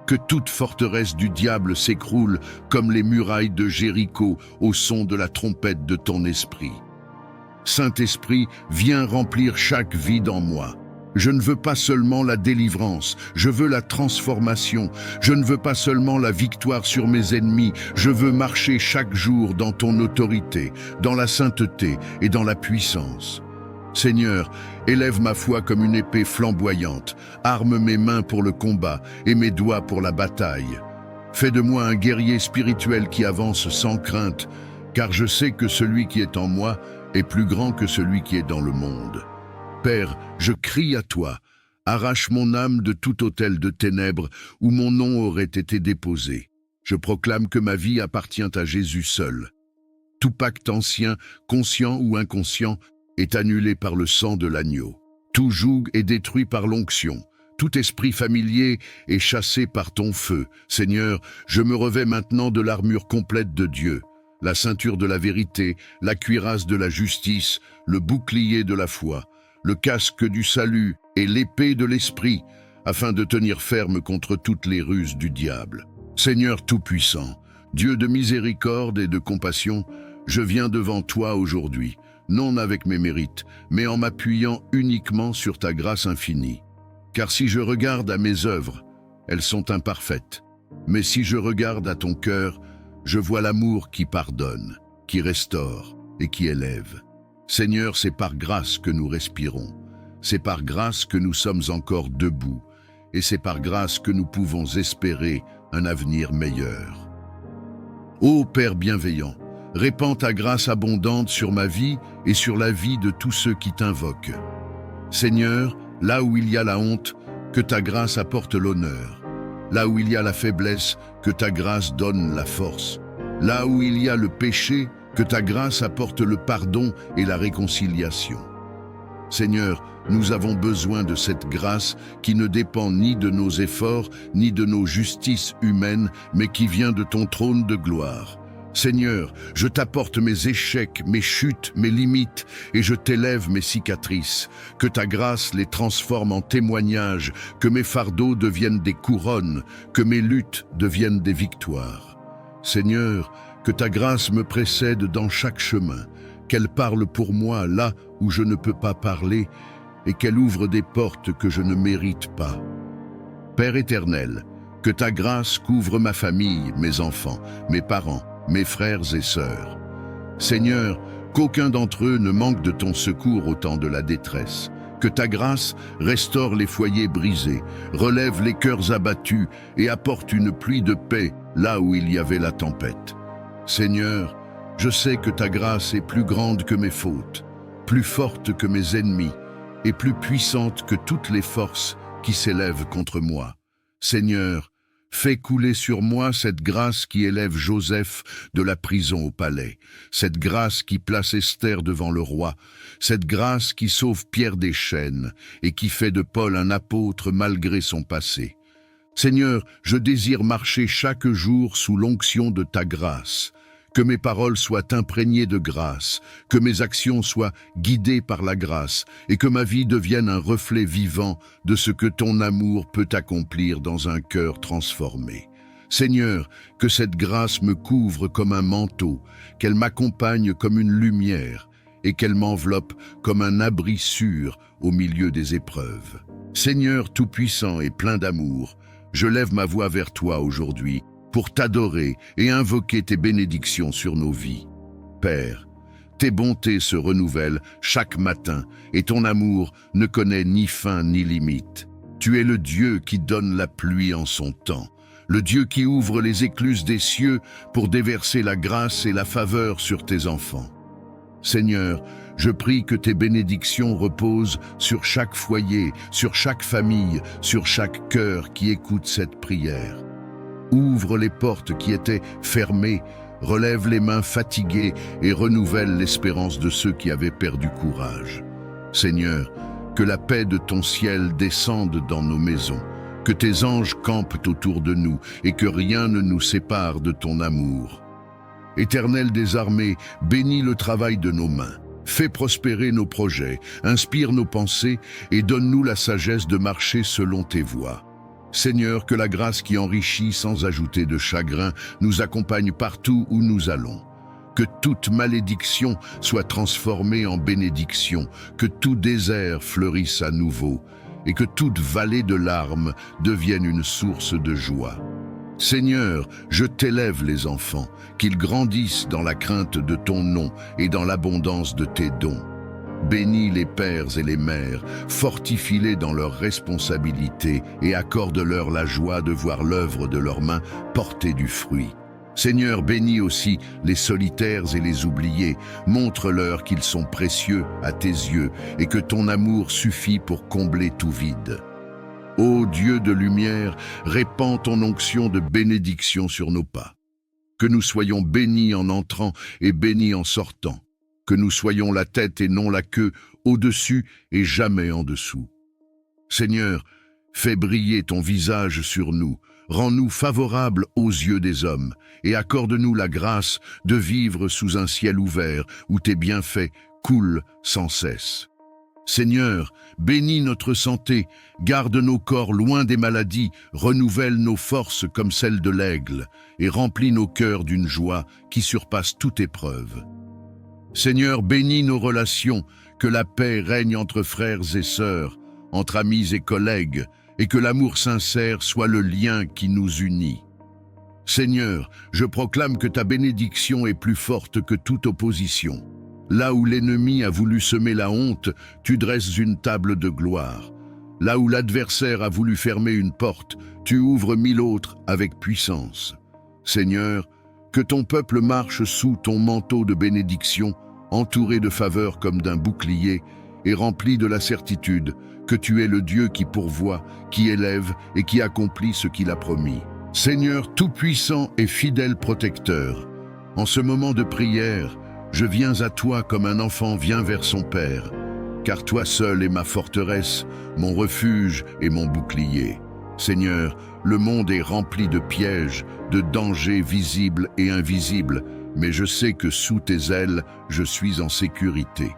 Que toute forteresse du diable s'écroule comme les murailles de Jéricho au son de la trompette de ton esprit. Saint-Esprit, viens remplir chaque vide en moi. Je ne veux pas seulement la délivrance, je veux la transformation. Je ne veux pas seulement la victoire sur mes ennemis, je veux marcher chaque jour dans ton autorité, dans la sainteté et dans la puissance. Seigneur, élève ma foi comme une épée flamboyante, arme mes mains pour le combat et mes doigts pour la bataille. Fais de moi un guerrier spirituel qui avance sans crainte, car je sais que celui qui est en moi est plus grand que celui qui est dans le monde. Père, je crie à toi, arrache mon âme de tout autel de ténèbres où mon nom aurait été déposé. Je proclame que ma vie appartient à Jésus seul. Tout pacte ancien, conscient ou inconscient, est annulé par le sang de l'agneau. Tout joug est détruit par l'onction. Tout esprit familier est chassé par ton feu. Seigneur, je me revêts maintenant de l'armure complète de Dieu, la ceinture de la vérité, la cuirasse de la justice, le bouclier de la foi, le casque du salut et l'épée de l'esprit, afin de tenir ferme contre toutes les ruses du diable. Seigneur Tout-Puissant, Dieu de miséricorde et de compassion, je viens devant toi aujourd'hui, non avec mes mérites, mais en m'appuyant uniquement sur ta grâce infinie. Car si je regarde à mes œuvres, elles sont imparfaites. Mais si je regarde à ton cœur, je vois l'amour qui pardonne, qui restaure et qui élève. Seigneur, c'est par grâce que nous respirons. C'est par grâce que nous sommes encore debout. Et c'est par grâce que nous pouvons espérer un avenir meilleur. Ô Père bienveillant, répands ta grâce abondante sur ma vie et sur la vie de tous ceux qui t'invoquent. Seigneur, là où il y a la honte, que ta grâce apporte l'honneur. Là où il y a la faiblesse, que ta grâce donne la force. Là où il y a le péché, que ta grâce apporte le pardon et la réconciliation. Seigneur, nous avons besoin de cette grâce qui ne dépend ni de nos efforts, ni de nos justices humaines, mais qui vient de ton trône de gloire. Seigneur, je t'apporte mes échecs, mes chutes, mes limites, et je t'élève mes cicatrices. Que ta grâce les transforme en témoignages, que mes fardeaux deviennent des couronnes, que mes luttes deviennent des victoires. Seigneur, que ta grâce me précède dans chaque chemin, qu'elle parle pour moi là où je ne peux pas parler, et qu'elle ouvre des portes que je ne mérite pas. Père éternel, que ta grâce couvre ma famille, mes enfants, mes parents, mes frères et sœurs. Seigneur, qu'aucun d'entre eux ne manque de ton secours au temps de la détresse. Que ta grâce restaure les foyers brisés, relève les cœurs abattus et apporte une pluie de paix là où il y avait la tempête. Seigneur, je sais que ta grâce est plus grande que mes fautes, plus forte que mes ennemis et plus puissante que toutes les forces qui s'élèvent contre moi. Seigneur, fais couler sur moi cette grâce qui élève Joseph de la prison au palais, cette grâce qui place Esther devant le roi, cette grâce qui sauve Pierre des chaînes et qui fait de Paul un apôtre malgré son passé. Seigneur, je désire marcher chaque jour sous l'onction de ta grâce, que mes paroles soient imprégnées de grâce, que mes actions soient guidées par la grâce et que ma vie devienne un reflet vivant de ce que ton amour peut accomplir dans un cœur transformé. Seigneur, que cette grâce me couvre comme un manteau, qu'elle m'accompagne comme une lumière et qu'elle m'enveloppe comme un abri sûr au milieu des épreuves. Seigneur tout-puissant et plein d'amour, je lève ma voix vers toi aujourd'hui pour t'adorer et invoquer tes bénédictions sur nos vies. Père, tes bontés se renouvellent chaque matin et ton amour ne connaît ni fin ni limite. Tu es le Dieu qui donne la pluie en son temps, le Dieu qui ouvre les écluses des cieux pour déverser la grâce et la faveur sur tes enfants. Seigneur, je prie que tes bénédictions reposent sur chaque foyer, sur chaque famille, sur chaque cœur qui écoute cette prière. Ouvre les portes qui étaient fermées, relève les mains fatiguées et renouvelle l'espérance de ceux qui avaient perdu courage. Seigneur, que la paix de ton ciel descende dans nos maisons, que tes anges campent autour de nous et que rien ne nous sépare de ton amour. Éternel des armées, bénis le travail de nos mains. Fais prospérer nos projets, inspire nos pensées et donne-nous la sagesse de marcher selon tes voies. Seigneur, que la grâce qui enrichit sans ajouter de chagrin nous accompagne partout où nous allons. Que toute malédiction soit transformée en bénédiction, que tout désert fleurisse à nouveau et que toute vallée de larmes devienne une source de joie. Seigneur, je t'élève les enfants, qu'ils grandissent dans la crainte de ton nom et dans l'abondance de tes dons. Bénis les pères et les mères, fortifie-les dans leurs responsabilités et accorde-leur la joie de voir l'œuvre de leurs mains porter du fruit. Seigneur, bénis aussi les solitaires et les oubliés, montre-leur qu'ils sont précieux à tes yeux et que ton amour suffit pour combler tout vide. Ô Dieu de lumière, répands ton onction de bénédiction sur nos pas. Que nous soyons bénis en entrant et bénis en sortant. Que nous soyons la tête et non la queue, au-dessus et jamais en dessous. Seigneur, fais briller ton visage sur nous, rends-nous favorables aux yeux des hommes et accorde-nous la grâce de vivre sous un ciel ouvert où tes bienfaits coulent sans cesse. Seigneur, bénis notre santé, garde nos corps loin des maladies, renouvelle nos forces comme celles de l'aigle et remplis nos cœurs d'une joie qui surpasse toute épreuve. Seigneur, bénis nos relations, que la paix règne entre frères et sœurs, entre amis et collègues, et que l'amour sincère soit le lien qui nous unit. Seigneur, je proclame que ta bénédiction est plus forte que toute opposition. Là où l'ennemi a voulu semer la honte, tu dresses une table de gloire. Là où l'adversaire a voulu fermer une porte, tu ouvres 1000 autres avec puissance. Seigneur, que ton peuple marche sous ton manteau de bénédiction, entouré de faveurs comme d'un bouclier, et rempli de la certitude que tu es le Dieu qui pourvoit, qui élève et qui accomplit ce qu'il a promis. Seigneur tout-puissant et fidèle protecteur, en ce moment de prière, je viens à toi comme un enfant vient vers son père, car toi seul es ma forteresse, mon refuge et mon bouclier. Seigneur, le monde est rempli de pièges, de dangers visibles et invisibles, mais je sais que sous tes ailes, je suis en sécurité.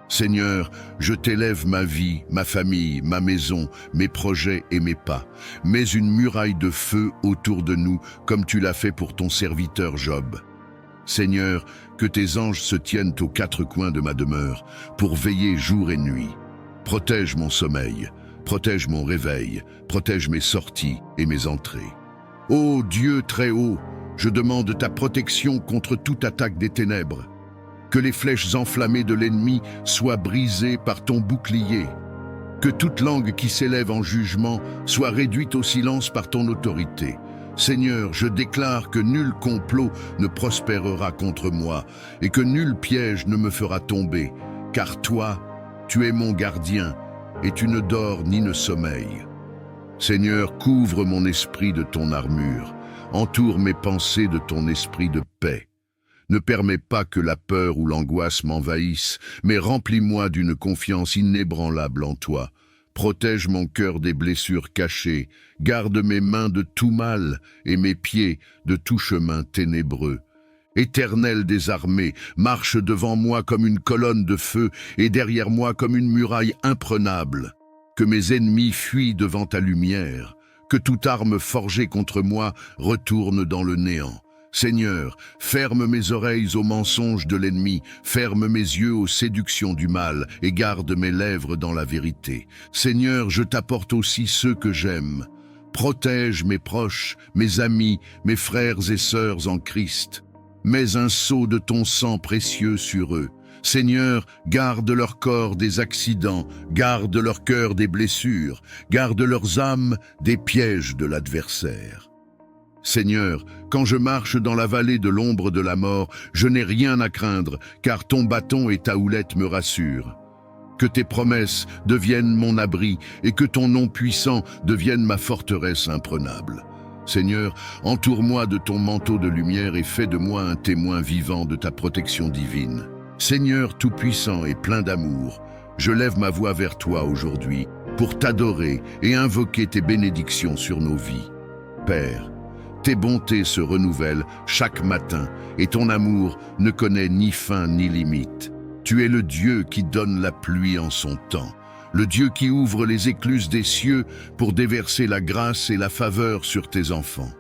Seigneur, je t'élève ma vie, ma famille, ma maison, mes projets et mes pas. Mets une muraille de feu autour de nous, comme tu l'as fait pour ton serviteur Job. Seigneur, que tes anges se tiennent aux quatre coins de ma demeure, pour veiller jour et nuit. Protège mon sommeil, protège mon réveil, protège mes sorties et mes entrées. Ô Dieu très haut, je demande ta protection contre toute attaque des ténèbres. Que les flèches enflammées de l'ennemi soient brisées par ton bouclier. Que toute langue qui s'élève en jugement soit réduite au silence par ton autorité. Seigneur, je déclare que nul complot ne prospérera contre moi et que nul piège ne me fera tomber, car toi, tu es mon gardien et tu ne dors ni ne sommeilles. Seigneur, couvre mon esprit de ton armure, entoure mes pensées de ton esprit de paix. Ne permets pas que la peur ou l'angoisse m'envahissent, mais remplis-moi d'une confiance inébranlable en toi. Protège mon cœur des blessures cachées, garde mes mains de tout mal et mes pieds de tout chemin ténébreux. Éternel des armées, marche devant moi comme une colonne de feu et derrière moi comme une muraille imprenable. Que mes ennemis fuient devant ta lumière, que toute arme forgée contre moi retourne dans le néant. Seigneur, ferme mes oreilles aux mensonges de l'ennemi, ferme mes yeux aux séductions du mal et garde mes lèvres dans la vérité. Seigneur, je t'apporte aussi ceux que j'aime. Protège mes proches, mes amis, mes frères et sœurs en Christ. Mets un sceau de ton sang précieux sur eux. Seigneur, garde leur corps des accidents, garde leur cœur des blessures, garde leurs âmes des pièges de l'adversaire. Seigneur, quand je marche dans la vallée de l'ombre de la mort, je n'ai rien à craindre, car ton bâton et ta houlette me rassurent. Que tes promesses deviennent mon abri et que ton nom puissant devienne ma forteresse imprenable. Seigneur, entoure-moi de ton manteau de lumière et fais de moi un témoin vivant de ta protection divine. Seigneur tout-puissant et plein d'amour, je lève ma voix vers toi aujourd'hui pour t'adorer et invoquer tes bénédictions sur nos vies. Père, tes bontés se renouvellent chaque matin et ton amour ne connaît ni fin ni limite. Tu es le Dieu qui donne la pluie en son temps, le Dieu qui ouvre les écluses des cieux pour déverser la grâce et la faveur sur tes enfants.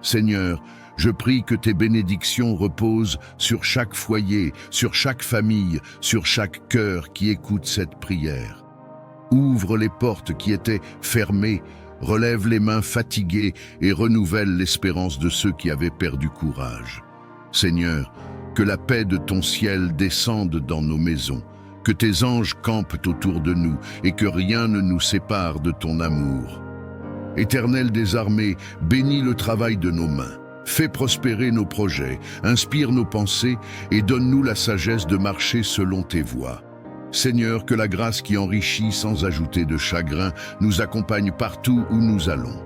Seigneur, je prie que tes bénédictions reposent sur chaque foyer, sur chaque famille, sur chaque cœur qui écoute cette prière. Ouvre les portes qui étaient fermées, relève les mains fatiguées et renouvelle l'espérance de ceux qui avaient perdu courage. Seigneur, que la paix de ton ciel descende dans nos maisons, que tes anges campent autour de nous et que rien ne nous sépare de ton amour. Éternel des armées, bénis le travail de nos mains. Fais prospérer nos projets, inspire nos pensées et donne-nous la sagesse de marcher selon tes voies. Seigneur, que la grâce qui enrichit sans ajouter de chagrin nous accompagne partout où nous allons.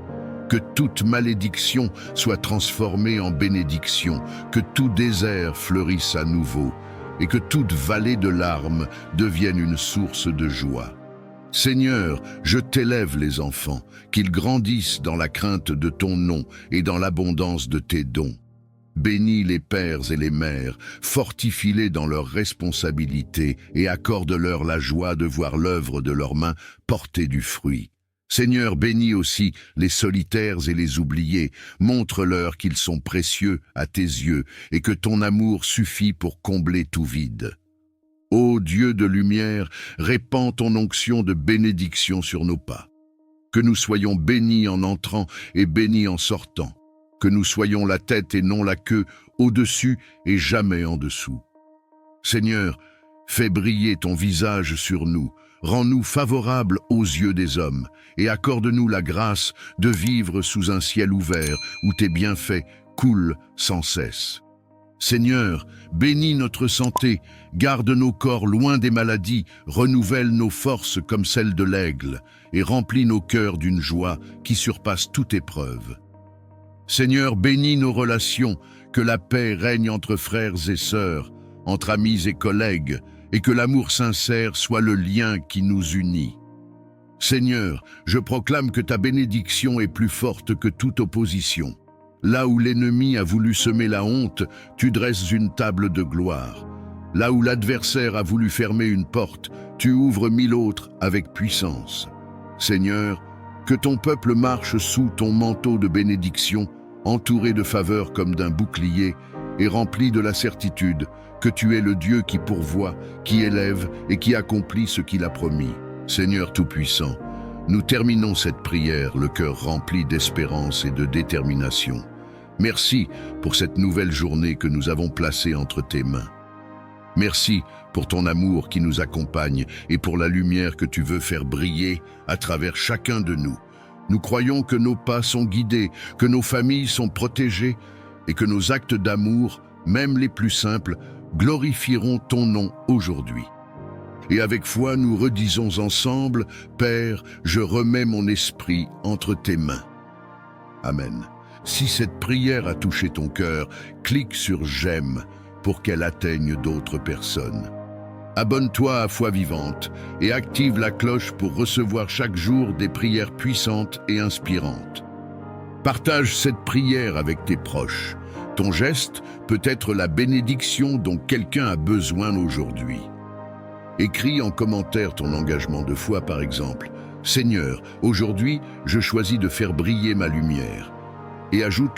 Que toute malédiction soit transformée en bénédiction, que tout désert fleurisse à nouveau et que toute vallée de larmes devienne une source de joie. Seigneur, je t'élève les enfants, qu'ils grandissent dans la crainte de ton nom et dans l'abondance de tes dons. Bénis les pères et les mères, fortifie-les dans leurs responsabilités et accorde-leur la joie de voir l'œuvre de leurs mains porter du fruit. Seigneur, bénis aussi les solitaires et les oubliés, montre-leur qu'ils sont précieux à tes yeux et que ton amour suffit pour combler tout vide. Ô Dieu de lumière, répands ton onction de bénédiction sur nos pas. Que nous soyons bénis en entrant et bénis en sortant. Que nous soyons la tête et non la queue, au-dessus et jamais en dessous. Seigneur, fais briller ton visage sur nous, rends-nous favorables aux yeux des hommes et accorde-nous la grâce de vivre sous un ciel ouvert où tes bienfaits coulent sans cesse. Seigneur, bénis notre santé, garde nos corps loin des maladies, renouvelle nos forces comme celles de l'aigle et remplis nos cœurs d'une joie qui surpasse toute épreuve. Seigneur, bénis nos relations, que la paix règne entre frères et sœurs, entre amis et collègues, et que l'amour sincère soit le lien qui nous unit. Seigneur, je proclame que ta bénédiction est plus forte que toute opposition. Là où l'ennemi a voulu semer la honte, tu dresses une table de gloire. Là où l'adversaire a voulu fermer une porte, tu ouvres 1000 autres avec puissance. Seigneur, que ton peuple marche sous ton manteau de bénédiction, entouré de faveur comme d'un bouclier, et rempli de la certitude que tu es le Dieu qui pourvoit, qui élève et qui accomplit ce qu'il a promis. Seigneur Tout-Puissant, nous terminons cette prière, le cœur rempli d'espérance et de détermination. Merci pour cette nouvelle journée que nous avons placée entre tes mains. Merci pour ton amour qui nous accompagne et pour la lumière que tu veux faire briller à travers chacun de nous. Nous croyons que nos pas sont guidés, que nos familles sont protégées et que nos actes d'amour, même les plus simples, glorifieront ton nom aujourd'hui. Et avec foi, nous redisons ensemble, Père, je remets mon esprit entre tes mains. Amen. Si cette prière a touché ton cœur, clique sur j'aime pour qu'elle atteigne d'autres personnes. Abonne-toi à Foi Vivante et active la cloche pour recevoir chaque jour des prières puissantes et inspirantes. Partage cette prière avec tes proches. Ton geste peut être la bénédiction dont quelqu'un a besoin aujourd'hui. Écris en commentaire ton engagement de foi par exemple. Seigneur, aujourd'hui, je choisis de faire briller ma lumière. Et ajoute